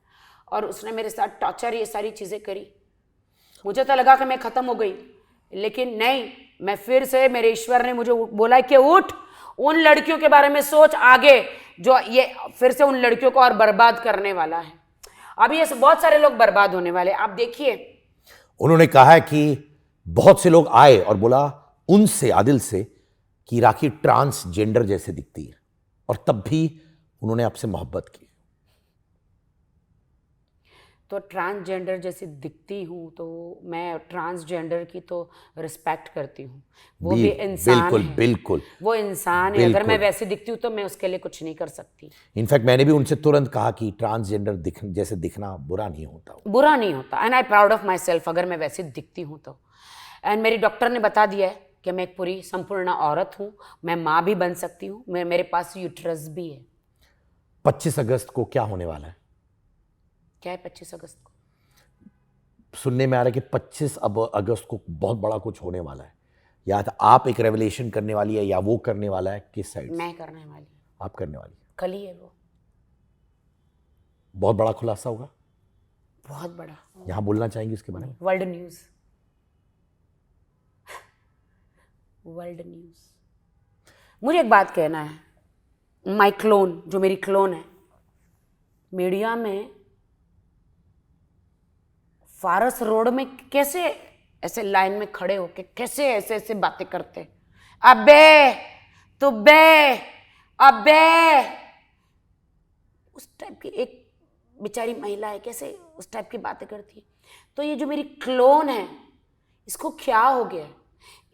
S3: और उसने मेरे साथ टॉर्चर, ये सारी चीजें करी। मुझे तो लगा कि मैं खत्म हो गई, लेकिन नहीं, मैं फिर से, मेरे ईश्वर ने मुझे बोला कि उठ, उन लड़कियों के बारे में सोच आगे, जो ये फिर से उन लड़कियों को और बर्बाद करने वाला है। अभी ये बहुत सारे लोग बर्बाद होने वाले, आप देखिए।
S2: उन्होंने कहा है कि बहुत से लोग आए और बोला उनसे, आदिल से, कि राखी ट्रांसजेंडर जैसे दिखती है, और तब भी उन्होंने आपसे मोहब्बत की।
S3: तो ट्रांसजेंडर जैसी दिखती हूँ तो मैं ट्रांसजेंडर की तो रिस्पेक्ट करती हूँ, वो भी इंसान
S2: बिल्कुल
S3: है,
S2: बिल्कुल
S3: वो इंसान है। अगर मैं वैसी दिखती हूँ तो मैं उसके लिए कुछ नहीं कर सकती।
S2: इनफैक्ट मैंने भी उनसे तुरंत कहा कि ट्रांसजेंडर जैसे दिखना बुरा नहीं होता,
S3: बुरा नहीं होता, and I proud of my self अगर मैं वैसी दिखती हूँ तो। एंड मेरी डॉक्टर ने बता दिया है कि मैं एक पूरी संपूर्ण औरत हूँ, मैं माँ भी बन सकती हूँ, मेरे पास यूट्रस भी है।
S2: 25 अगस्त को क्या होने वाला है?
S3: क्या है 25 अगस्त को?
S2: सुनने में आ रहा है कि 25 अगस्त को बहुत बड़ा कुछ होने वाला है, या तो आप एक रेवलेशन करने वाली है या वो करने वाला है, किस साइड?
S3: मैं करने वाली हूँ।
S2: आप करने वाली है?
S3: कल ही है वो।
S2: बहुत बड़ा खुलासा होगा,
S3: बहुत बड़ा।
S2: यहां बोलना चाहेंगे उसके बारे में?
S3: World news, world news. मुझे एक बात कहना है, माई क्लोन, जो मेरी क्लोन है, मीडिया में फारस रोड में कैसे ऐसे लाइन में खड़े होके कैसे ऐसे ऐसे बातें करते, अबे तू बे, अबे, उस टाइप की एक बेचारी महिला है, कैसे उस टाइप की बातें करती है। तो ये जो मेरी क्लोन है, इसको क्या हो गया?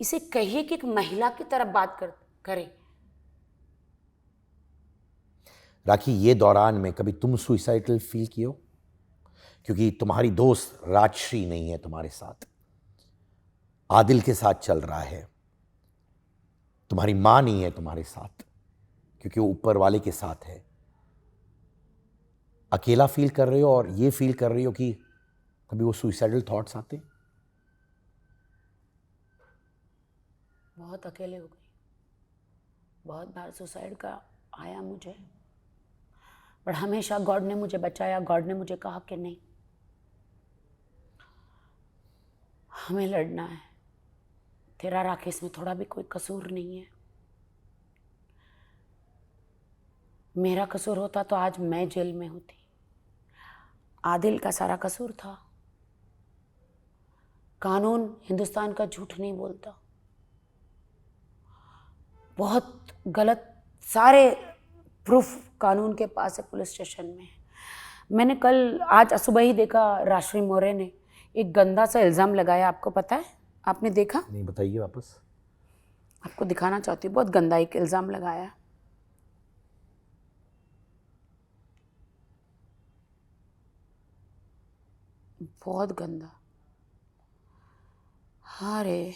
S3: इसे कहिए कि एक महिला की तरह बात करे।
S2: राखी, ये दौरान में कभी तुम सुइसाइडल फील किए हो? क्योंकि तुम्हारी दोस्त राजश्री नहीं है तुम्हारे साथ, आदिल के साथ चल रहा है, तुम्हारी मां नहीं है तुम्हारे साथ क्योंकि वो ऊपर वाले के साथ है। अकेला फील कर रहे हो, और ये फील कर रही हो कि कभी वो सुइसाइडल थॉट्स आते?
S3: बहुत अकेले हो गई, बहुत बार सुसाइड का आया मुझे, पर हमेशा गॉड ने मुझे बचाया। गॉड ने मुझे कहा कि नहीं, हमें लड़ना है, तेरा राकेश में थोड़ा भी कोई कसूर नहीं है। मेरा कसूर होता तो आज मैं जेल में होती, आदिल का सारा कसूर था। कानून हिंदुस्तान का झूठ नहीं बोलता, बहुत गलत सारे प्रूफ कानून के पास है, पुलिस स्टेशन में है। मैंने कल, आज सुबह ही देखा, राजश्री मौर्य ने एक गंदा सा इल्ज़ाम लगाया, आपको पता है? आपने देखा?
S2: नहीं, बताइए वापस।
S3: आपको दिखाना चाहती हूँ, बहुत गंदा एक इल्ज़ाम लगाया। बहुत गंदा। अरे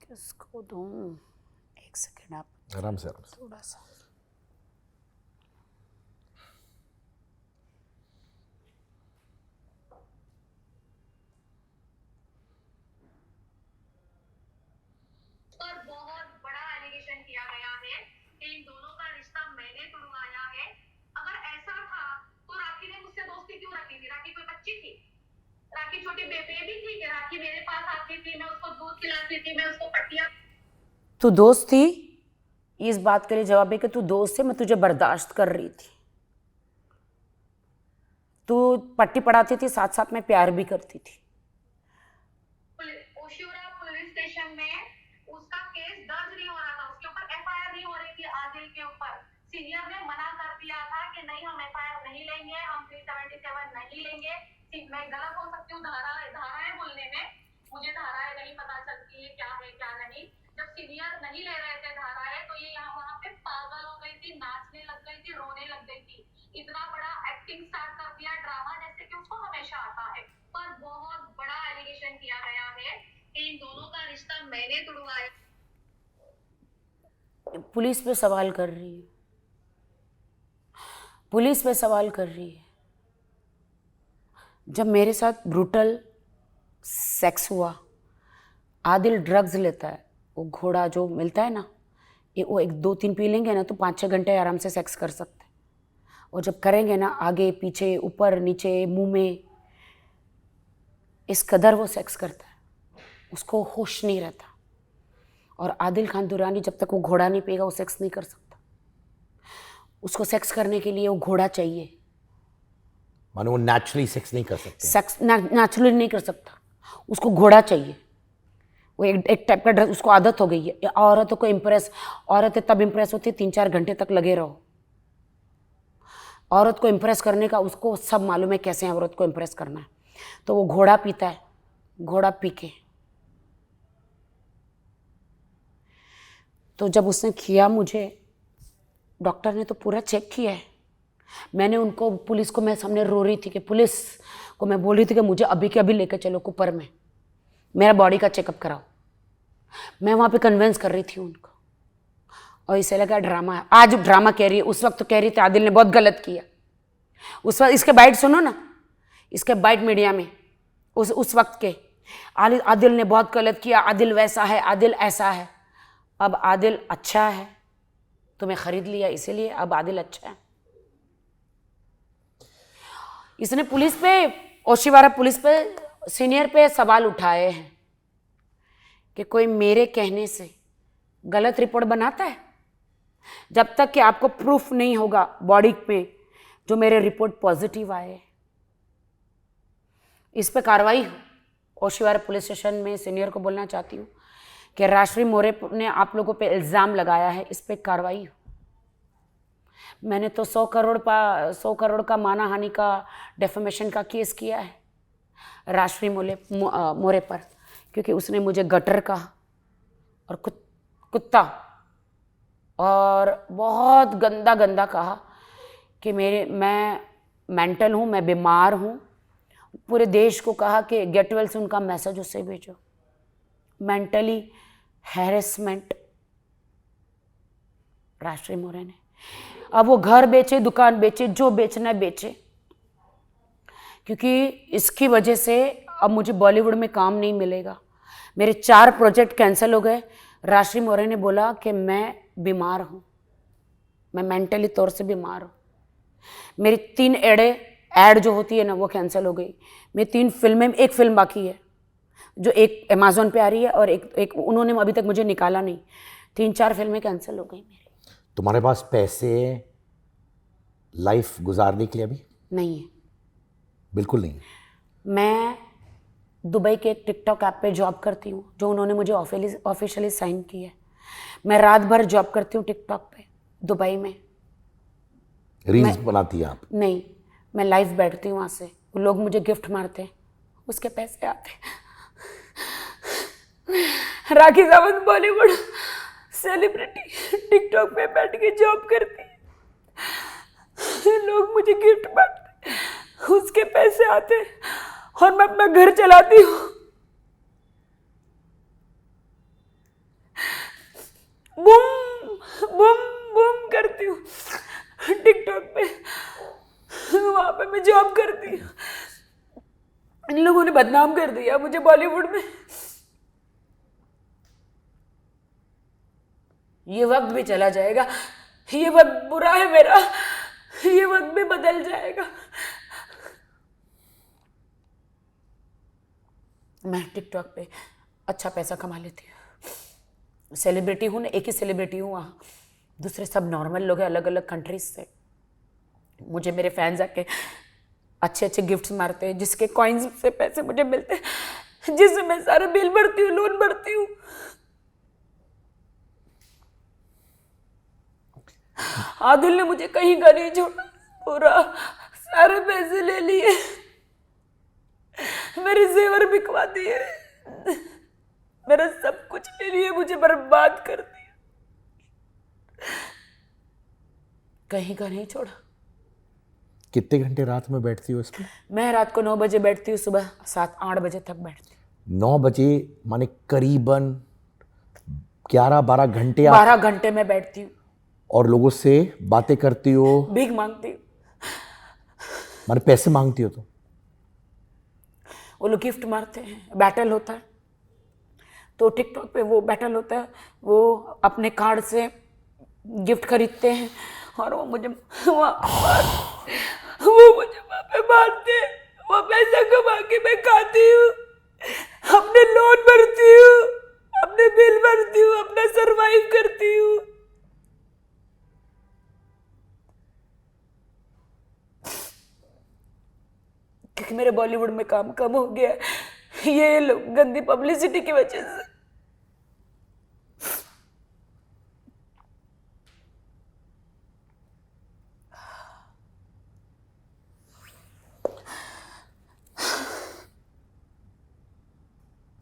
S3: किसको दूं? एक सेकेंड, आप
S2: आराम से आराम से।
S3: थोड़ा सा।
S6: पर बहुत बड़ा एलिगेशन किया गया है कि इन दोनों का रिश्ता मैंने तुड़वाया है। अगर ऐसा था तो राखी ने मुझसे दोस्ती क्यों रखी थी? राखी कोई बच्ची थी? राखी छोटी बेबी थी कि राखी मेरे पास आती थी, मैं उसको दूध खिलाती थी, मैं उसको पट्टियां।
S3: तू दोस्त थी? इस बात के लिए जवाब है कि तू दोस्त है, मैं तुझे बर्दाश्त कर रही थी। तू पट्टी पढ़ाती थी, साथ साथ में प्यार भी करती थी।
S6: ओशिवरा पुलिस स्टेशन में उसका केस दर्ज नहीं हो रहा था, उसके ऊपर एफआईआर नहीं हो रही थी आदिल के ऊपर। सीनियर ने मना कर दिया था कि नहीं, हम एफआईआर नहीं लेंगे, हम 377 नहीं लेंगे। मैं गलत हो सकती हूँ धाराएं बोलने में, मुझे धाराएं नहीं पता चलती है क्या है क्या नहीं। जब सीनियर नहीं ले रहे थे धाराएं तो ये यहाँ वहाँ पे पागल हो गई थी, नाचने लग गई थी, रोने लग गई थी, इतना बड़ा एक्टिंग स्टार्ट कर दिया ड्रामा जैसे कि उसको हमेशा आता है। पर बहुत बड़ा एलिगेशन किया गया है कि इन दोनों का रिश्ता मैंने तुड़वाया।
S3: पुलिस पे सवाल कर रही है, पुलिस पे सवाल कर रही है। जब मेरे साथ ब्रूटल सेक्स हुआ, आदिल ड्रग्स लेता है, वो घोड़ा जो मिलता है ना, ये वो 1-2-3 पी लेंगे ना तो 5-6 घंटे आराम से सेक्स कर सकते हैं। और जब करेंगे ना आगे पीछे ऊपर नीचे मुंह में, इस कदर वो सेक्स करता है, उसको होश नहीं रहता। और आदिल खान दुरानी जब तक वो घोड़ा नहीं पिएगा वो सेक्स नहीं कर सकता। उसको सेक्स करने के लिए वो घोड़ा चाहिए।
S2: मानो वो नेचुरली सेक्स नहीं कर सकते।
S3: सेक्स नेचुरली नहीं कर सकता, उसको घोड़ा चाहिए। वो एक टाइप का ड्रेस, उसको आदत हो गई है। औरतों को इम्प्रेस, औरतें तब इम्प्रेस होती है 3-4 घंटे तक लगे रहो। औरत को इम्प्रेस करने का उसको सब मालूम है कैसे औरत को इम्प्रेस करना है। तो वो घोड़ा पीता है, घोड़ा पी के तो जब उसने किया मुझे, डॉक्टर ने तो पूरा चेक किया है। मैंने उनको, पुलिस को मैं सामने रो रही थी कि पुलिस को मैं बोल रही थी कि मुझे अभी के अभी लेकर चलो कुपर में, मेरा बॉडी का चेकअप कराओ। मैं वहाँ पे कन्विंस कर रही थी उनको, और इसे लगा ड्रामा है। आज ड्रामा कह रही है, उस वक्त तो कह रही थी आदिल ने बहुत गलत किया। उस वक्त इसके बाइट सुनो ना, इसके बाइट मीडिया में उस वक्त के, आदिल ने बहुत गलत किया, आदिल वैसा है, आदिल ऐसा है। अब आदिल अच्छा है, तुम्हें खरीद लिया इसीलिए अब आदिल अच्छा है। इसने पुलिस पे, ओशिवारा पुलिस पे, सीनियर पे सवाल उठाए हैं कि कोई मेरे कहने से गलत रिपोर्ट बनाता है। जब तक कि आपको प्रूफ नहीं होगा बॉडी पे जो मेरे रिपोर्ट पॉजिटिव आए, इस पे कार्रवाई हो। ओशिवारा पुलिस स्टेशन में सीनियर को बोलना चाहती हूँ कि राजश्री मोरे ने आप लोगों पे इल्ज़ाम लगाया है, इस पे कार्रवाई हो। मैंने तो 100 करोड़ का मानहानि का, डेफेमेशन का केस किया है राजश्री मोरे पर, क्योंकि उसने मुझे गटर कहा और कुत्ता और बहुत गंदा गंदा कहा कि मैं मेंटल हूँ, मैं बीमार हूँ। पूरे देश को कहा कि गेट वेल से उनका मैसेज उससे भेजो। मेंटली हैरेसमेंट राजश्री मोरे ने। अब वो घर बेचे, दुकान बेचे, जो बेचना है बेचे, क्योंकि इसकी वजह से अब मुझे बॉलीवुड में काम नहीं मिलेगा। मेरे 4 प्रोजेक्ट कैंसिल हो गए। राजश्री मोरे ने बोला कि मैं बीमार हूँ, मैं मेंटली तौर से बीमार हूँ। मेरी 3 ऐड जो होती है ना वो कैंसिल हो गई। मेरी 3 फिल्में, एक फिल्म बाकी है जो एक अमेज़ॉन पे आ रही है और एक उन्होंने अभी तक मुझे निकाला नहीं। 3-4 फिल्में कैंसिल हो गई मेरी।
S2: तुम्हारे पास पैसे लाइफ गुजारने के लिए अभी
S3: नहीं है,
S2: बिल्कुल नहीं।
S3: मैं दुबई के एक टिकटॉक ऐप पे जॉब करती हूँ जो उन्होंने मुझे ऑफिशियली साइन किया है। मैं रात भर जॉब करती हूँ टिकटॉक पे दुबई में।
S2: रील्स बनाती है आप?
S3: नहीं, मैं लाइव बैठती हूँ वहाँ से, वो लोग मुझे गिफ्ट मारते हैं, उसके पैसे आते हैं।
S1: राखी सावंत बॉलीवुड सेलिब्रिटी टिकटॉक पे बैठ के जॉब करती है, लोग मुझे गिफ्ट बांटते, उसके पैसे आते और मैं अपना घर चलाती हूँ। बूम बूम बूम करती हूँ टिकटॉक पे, वहां पे मैं जॉब करती हूँ। इन लोगों ने बदनाम कर दिया मुझे बॉलीवुड में। ये वक्त भी चला जाएगा, ये वक्त बुरा है मेरा, ये वक्त भी बदल जाएगा।
S3: मैं टिकटॉक पे अच्छा पैसा कमा लेती हूँ, सेलिब्रिटी हूँ ना, एक ही सेलिब्रिटी हूँ वहाँ, दूसरे सब नॉर्मल लोग हैं अलग अलग कंट्रीज से। मुझे मेरे फैंस आके अच्छे अच्छे गिफ्ट्स मारते हैं, जिसके कॉइन्स से पैसे मुझे मिलते हैं, जिससे मैं सारा बिल भरती हूँ, लोन भरती हूँ। आदिल ने मुझे कहीं का नहीं छोड़ा, पूरा सारे पैसे ले लिए, मेरे जेवर बिकवा दिए, मेरा सब कुछ ले लिए, मुझे बर्बाद कर दिया, कहीं का नहीं छोड़ा।
S2: कितने घंटे रात में बैठती हो इस पर?
S3: मैं रात को 9 बजे बैठती हूँ, सुबह 7-8 बजे तक बैठती हूँ।
S2: 9 बजे माने करीबन 11-12 घंटे आप
S1: 12 घंटे में बैठती हूँ,
S2: और लोगों से बातें करती हो,
S1: भीख मांगती हूँ।
S2: माने पैसे मांगती हो? तो
S1: वो लोग गिफ्ट मारते हैं, बैटल होता है, तो टिकटॉक पे वो बैटल होता है, वो अपने कार्ड से गिफ्ट खरीदते हैं और वो मुझे वहाँ पे मारते हैं। वो पैसा कमा के मैं खाती हूँ, अपने लोन भरती हूँ, अपने बिल भरती हूँ, अपना सरवाइव करती हूँ। क्योंकि मेरे बॉलीवुड में काम कम हो गया ये लोग गंदी पब्लिसिटी की वजह से।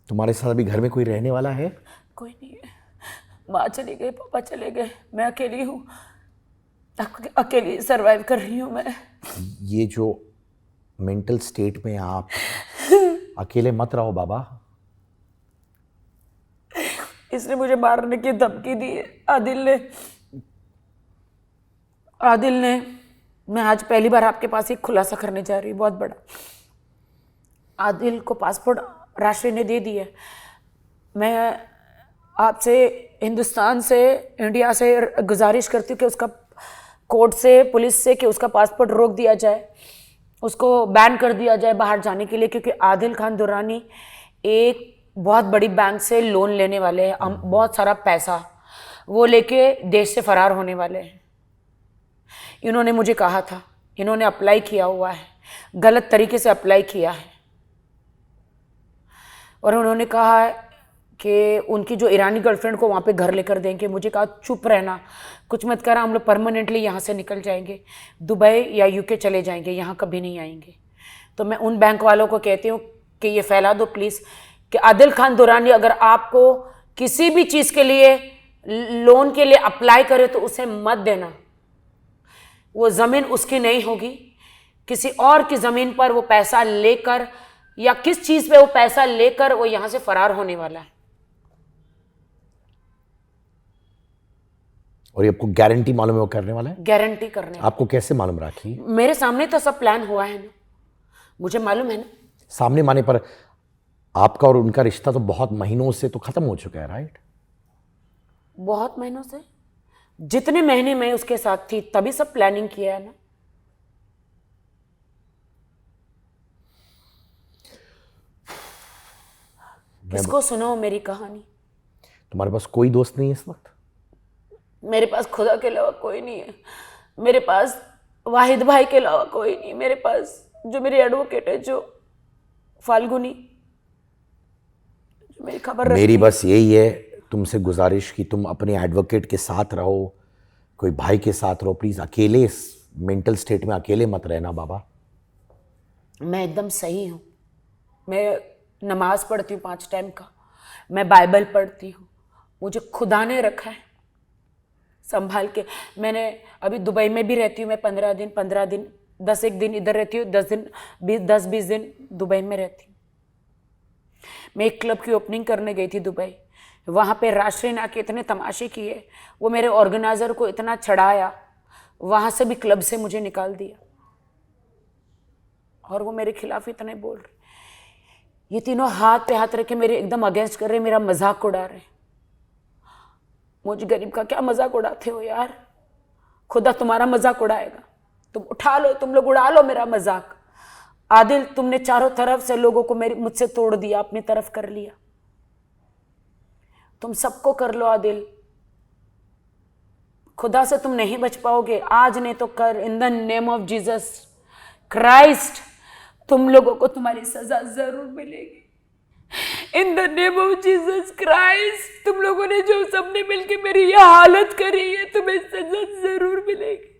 S2: तुम्हारे साथ अभी घर में कोई रहने वाला है?
S1: कोई नहीं है, माँ चली गई, पापा चले गए, मैं अकेली हूँ, अकेली सरवाइव कर रही हूँ मैं।
S2: ये जो मेंटल स्टेट में आप अकेले मत रहो बाबा।
S1: इसने मुझे मारने की धमकी दी है आदिल ने। मैं आज पहली बार आपके पास एक खुलासा करने जा रही हूँ, बहुत बड़ा। आदिल को पासपोर्ट राष्ट्रीय ने दे दिया। मैं आपसे, हिंदुस्तान से, इंडिया से गुजारिश करती हूँ कि उसका कोर्ट से, पुलिस से, कि उसका पासपोर्ट रोक दिया जाए, उसको बैन कर दिया जाए बाहर जाने के लिए। क्योंकि आदिल खान दुरानी एक बहुत बड़ी बैंक से लोन लेने वाले हैं, बहुत सारा पैसा वो लेके देश से फरार होने वाले हैं। इन्होंने मुझे कहा था, इन्होंने अप्लाई किया हुआ है, गलत तरीके से अप्लाई किया है, और उन्होंने कहा है कि उनकी जो ईरानी गर्लफ्रेंड को वहाँ पे घर लेकर देंगे। मुझे कहा चुप रहना, कुछ मत करा, हम लोग परमानेंटली यहाँ से निकल जाएंगे, दुबई या यूके चले जाएंगे, यहाँ कभी नहीं आएंगे। तो मैं उन बैंक वालों को कहती हूँ कि ये फैला दो प्लीज़ कि आदिल खान दुरानी अगर आपको किसी भी चीज़ के लिए, लोन के लिए अप्लाई करे तो उसे मत देना। वो ज़मीन उसकी नहीं होगी, किसी और की ज़मीन पर वो पैसा लेकर, या किस चीज़ पे वो पैसा लेकर वो यहाँ से फरार होने वाला है।
S2: और ये आपको गारंटी मालूम है वो करने वाला है?
S1: गारंटी करने।
S2: आपको कैसे मालूम राखी?
S1: मेरे सामने तो सब प्लान हुआ है ना, मुझे मालूम है ना।
S2: सामने माने पर आपका और उनका रिश्ता तो बहुत महीनों से तो खत्म हो चुका है, राइट?
S1: बहुत महीनों से, जितने महीने मैं उसके साथ थी तभी सब प्लानिंग किया है ना। किसको सुनाओ मेरी कहानी?
S2: तुम्हारे पास कोई दोस्त नहीं है इस वक्त?
S1: मेरे पास खुदा के अलावा कोई नहीं है, मेरे पास वाहिद भाई के अलावा कोई नहीं, मेरे पास जो मेरी एडवोकेट है, जो फाल्गुनी, जो मेरी खबर रखती
S2: मेरी
S1: है।
S2: बस यही है तुमसे गुजारिश कि तुम अपने एडवोकेट के साथ रहो, कोई भाई के साथ रहो, प्लीज। अकेले इस मेंटल स्टेट में अकेले मत रहना बाबा।
S1: मैं एकदम सही हूँ, मैं नमाज पढ़ती हूँ 5 टाइम का, मैं बाइबल पढ़ती हूँ, मुझे खुदा ने रखा है संभाल के। मैंने अभी दुबई में भी रहती हूँ मैं 15 दिन 10 दिन इधर रहती हूँ, 10-20 दिन दुबई में रहती हूँ। मैं एक क्लब की ओपनिंग करने गई थी दुबई, वहाँ पे राष्ट्रीय ने आके इतने तमाशे किए, वो मेरे ऑर्गेनाइज़र को इतना चढ़ाया, वहाँ से भी क्लब से मुझे निकाल दिया, और वो मेरे खिलाफ इतने बोल रहे। ये तीनों हाथ पे हाथ रखे मेरे एकदम अगेंस्ट कर रहे, मेरा मजाक उड़ा रहे। मुझे गरीब का क्या मजाक उड़ाते हो यार, खुदा तुम्हारा मजाक उड़ाएगा, तुम उठा लो, तुम लोग उड़ा लो मेरा मजाक। आदिल, तुमने चारों तरफ से लोगों को मुझसे तोड़ दिया, अपनी तरफ कर लिया, तुम सबको कर लो आदिल, खुदा से तुम नहीं बच पाओगे, आज नहीं तो कर। In the name of Jesus Christ तुम लोगों को तुम्हारी सजा जरूर मिलेगी। In the name of Jesus Christ तुम लोगों ने जो सबने मिलके मेरी यह हालत करी है, तुम्हें सजा जरूर मिलेगी।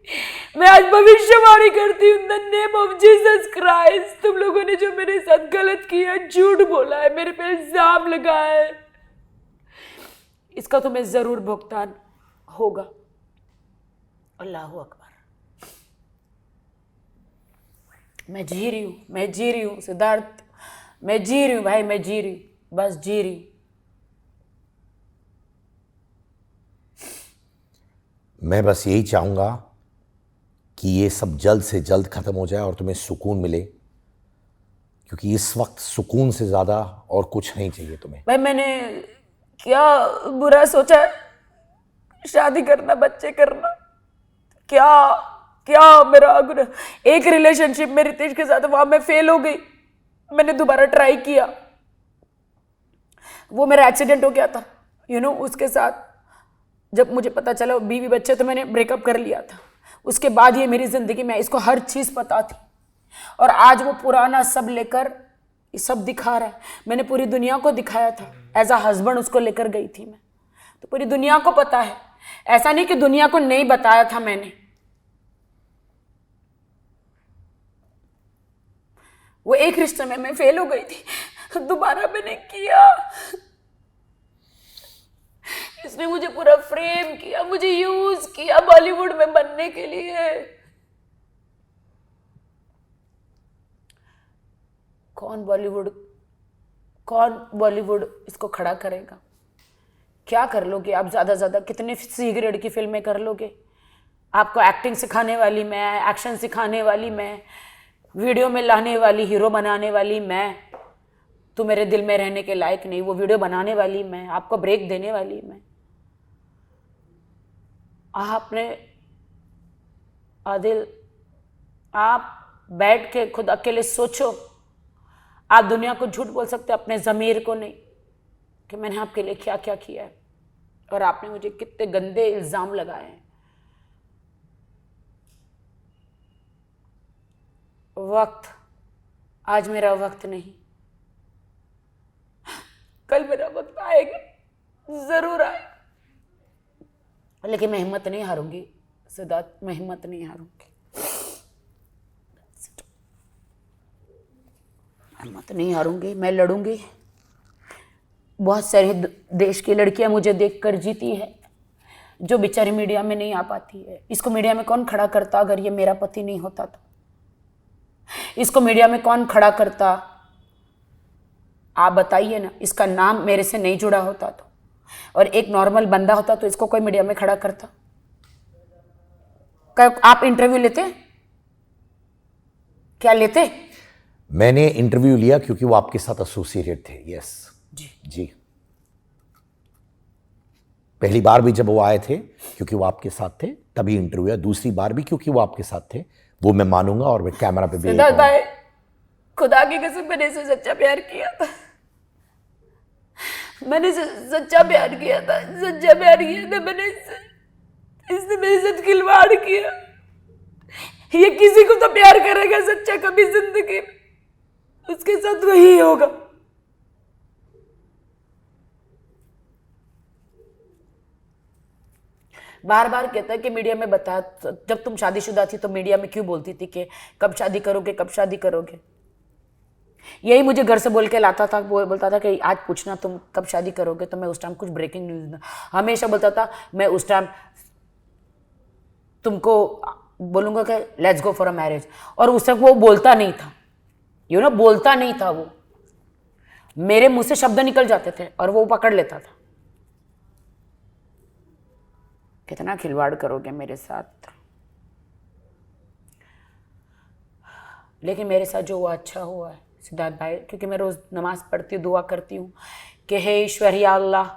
S1: मैं आज भविष्यवाणी करती हूँ, in the name of Jesus Christ तुम लोगों ने जो मेरे साथ गलत किया, झूठ बोला है, मेरे पे इल्जाम लगाया है, इसका तुम्हें जरूर भुगतान होगा। अल्लाहू अकबर। मैं जी रही हूँ सिद्धार्थ, मैं जी रही हूँ भाई, मैं जी रही हूँ।
S3: बस जी रही।
S2: मैं बस यही चाहूंगा कि ये सब जल्द से जल्द खत्म हो जाए और तुम्हें सुकून मिले, क्योंकि इस वक्त सुकून से ज्यादा और कुछ नहीं चाहिए तुम्हें।
S1: भाई मैंने क्या बुरा सोचा है? शादी करना, बच्चे करना, क्या क्या मेरा गुनाह? एक रिलेशनशिप में रितेश के साथ, वहां मैं फेल हो गई। मैंने दोबारा ट्राई किया, वो मेरा एक्सीडेंट हो गया था उसके साथ। जब मुझे पता चला बीवी बच्चे, तो मैंने ब्रेकअप कर लिया था। उसके बाद ये मेरी जिंदगी में इसको हर चीज पता थी, और आज वो पुराना सब लेकर ये सब दिखा रहा है। मैंने पूरी दुनिया को दिखाया था, एज अ हस्बैंड उसको लेकर गई थी मैं, तो पूरी दुनिया को पता है। ऐसा नहीं कि दुनिया को नहीं बताया था मैंने। वो एक रिश्ते में मैं फेल हो गई थी, दोबारा मैंने किया। इसने मुझे पूरा फ्रेम किया, मुझे यूज किया बॉलीवुड में बनने के लिए। कौन बॉलीवुड इसको खड़ा करेगा? क्या कर लोगे आप? ज्यादा ज्यादा कितने सी ग्रेड की फिल्में कर लोगे? आपको एक्टिंग सिखाने वाली मैं, एक्शन सिखाने वाली मैं, वीडियो में लाने वाली, हीरो बनाने वाली मैं। तू मेरे दिल में रहने के लायक नहीं, वो वीडियो बनाने वाली मैं, आपको ब्रेक देने वाली मैं। आपने आदिल, आप बैठ के खुद अकेले सोचो। आप दुनिया को झूठ बोल सकते, अपने ज़मीर को नहीं, कि मैंने आपके लिए क्या क्या किया है और आपने मुझे कितने गंदे इल्ज़ाम लगाए हैं। वक्त, आज मेरा वक्त नहीं, कल मेरा वक्त आएगा, जरूर आएगा। लेकिन मैं हिम्मत नहीं हारूंगी सिद्धार्थ, मैं हिम्मत नहीं हारूंगी, हिम्मत नहीं हारूंगी। मैं लड़ूंगी। बहुत सारी देश की लड़कियां मुझे देखकर जीती है, जो बेचारी मीडिया में नहीं आ पाती है। इसको मीडिया में कौन खड़ा करता अगर ये मेरा पति नहीं होता तो? इसको मीडिया में कौन खड़ा करता? आप बताइए ना। इसका नाम मेरे से नहीं जुड़ा होता तो, और एक नॉर्मल बंदा होता तो इसको कोई मीडिया में खड़ा करता? क्या आप इंटरव्यू लेते? क्या लेते?
S2: मैंने इंटरव्यू लिया क्योंकि वो आपके साथ एसोसिएटेड थे। यस जी। पहली बार भी जब वो आए थे क्योंकि वो आपके साथ थे, तभी इंटरव्यू है। दूसरी बार भी क्योंकि वो आपके साथ थे, वो मैं मानूंगा और मैं कैमरा पे भी
S1: सिद्धार्थ भाई, खुदा की कसम मैंने इसे सच्चा प्यार किया था। मैंने सच्चा प्यार किया था, सच्चा प्यार किया था मैंने इसने मेरे साथ खिलवाड़ किया। ये किसी को तो प्यार करेगा सच्चा कभी जिंदगी में, उसके साथ वही होगा। बार बार कहता है कि मीडिया में बता, जब तुम शादीशुदा थी तो मीडिया में क्यों बोलती थी कि कब शादी करोगे, कब शादी करोगे? यही मुझे घर से बोल के लाता था, बोलता था कि आज पूछना तुम कब शादी करोगे, तो मैं उस टाइम कुछ ब्रेकिंग न्यूज हमेशा बोलता था। मैं उस टाइम तुमको बोलूँगा कि let's go for a marriage, और उस वक्त वो बोलता नहीं था, बोलता नहीं था। वो मेरे मुंह से शब्द निकल जाते थे और वो पकड़ लेता था। कितना खिलवाड़ करोगे मेरे साथ? लेकिन मेरे साथ जो हुआ अच्छा हुआ है सिद्धार्थ भाई, क्योंकि मैं रोज़ नमाज पढ़ती हूँ, दुआ करती हूँ कि हे ईश्वर या अल्लाह,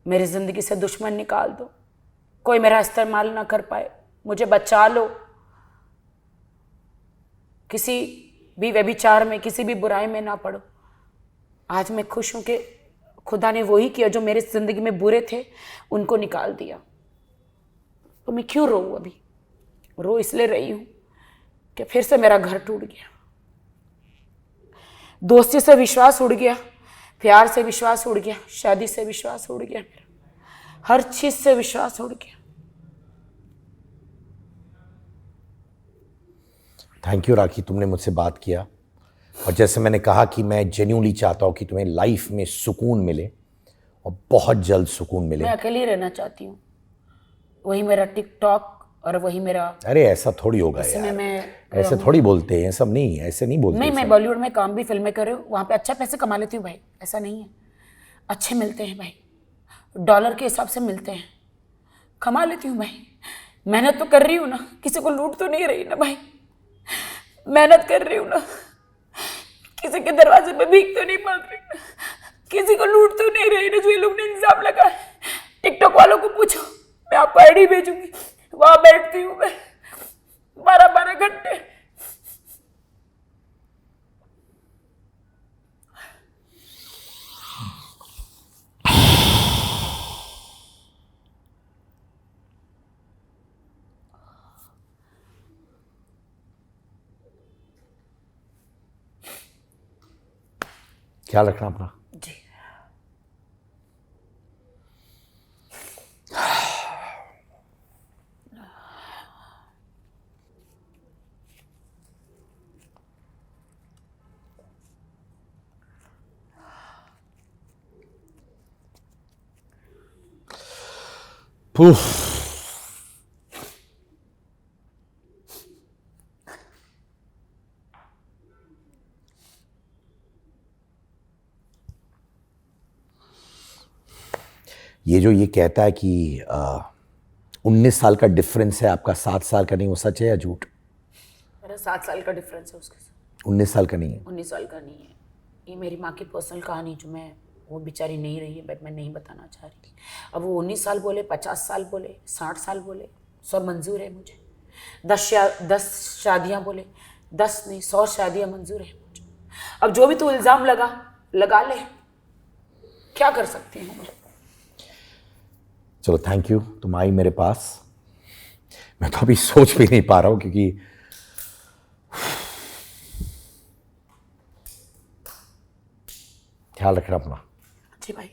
S1: मेरी ज़िंदगी से दुश्मन निकाल दो, कोई मेरा इस्तेमाल ना कर पाए, मुझे बचा लो, किसी भी व्यभिचार में, किसी भी बुराई में ना पड़ो। आज मैं खुश हूँ कि खुदा ने वही किया जो मेरे ज़िंदगी में बुरे थे, उनको निकाल दिया। तो मैं क्यों रोऊँ? अभी रो इसलिए रही हूँ कि फिर से मेरा घर टूट गया, दोस्ती से विश्वास उड़ गया, प्यार से विश्वास उड़ गया, शादी से विश्वास उड़ गया, मेरा हर चीज से विश्वास उड़ गया।
S2: थैंक यू राखी, तुमने मुझसे बात किया। और जैसे मैंने कहा कि मैं जेन्युइनली चाहता हूँ कि तुम्हें लाइफ में सुकून मिले, और बहुत जल्द सुकून मिले।
S1: मैं अकेली रहना चाहती हूँ, वही मेरा टिकटॉक और वही मेरा,
S2: अरे ऐसा थोड़ी होगा
S1: इसमें
S2: यार।
S1: मैं
S2: ऐसे थोड़ी बोलते हैं, सब नहीं, ऐसे नहीं बोलते
S3: नहीं,
S2: सब।
S3: मैं बॉलीवुड में काम भी फिल्में कर रही हूँ, वहाँ पे अच्छा पैसे कमा लेती हूँ भाई, ऐसा नहीं है। अच्छे मिलते हैं भाई, डॉलर के हिसाब से मिलते हैं, कमा लेती हूँ भाई। मेहनत तो कर रही हूँ ना, किसी को लूट तो नहीं रही ना भाई, मेहनत कर रही हूँ ना, किसी के दरवाजे पे भीख तो नहीं मांग रही ना, किसी को लूट तो नहीं रही ना, जो ये लोग ने इल्जाम लगा है। टिकटॉक वालों को पूछो, मैं आपको आईडी भेजूंगी, वहां बैठती हूँ मैं 12-12 घंटे।
S2: ख्याल रखना अपना।
S3: जी।
S2: उफ। ये जो ये कहता है कि 19 साल का डिफरेंस है आपका, 7 साल का नहीं, वो सच है या झूठ?
S3: मेरा 7 साल का डिफरेंस है उसके साथ।
S2: 19 साल का नहीं है?
S3: 19 साल का नहीं है। ये मेरी माँ की पर्सनल कहानी, जो मैं, वो बेचारी नहीं रही है, बट मैं नहीं बताना चाह रही थी। अब वो 19 साल बोले, 50 साल बोले, 60 साल बोले, सब मंजूर है मुझे। 10 शादियाँ बोले, 10 नहीं 100 शादियाँ मंजूर है मुझे। अब जो भी तू इल्ज़ाम लगा ले, क्या कर सकती हूँ मैं?
S2: चलो थैंक यू, तुम आई मेरे पास। मैं तो अभी सोच भी नहीं पा रहा हूं, क्योंकि ख्याल रखना अपना।
S3: जी भाई।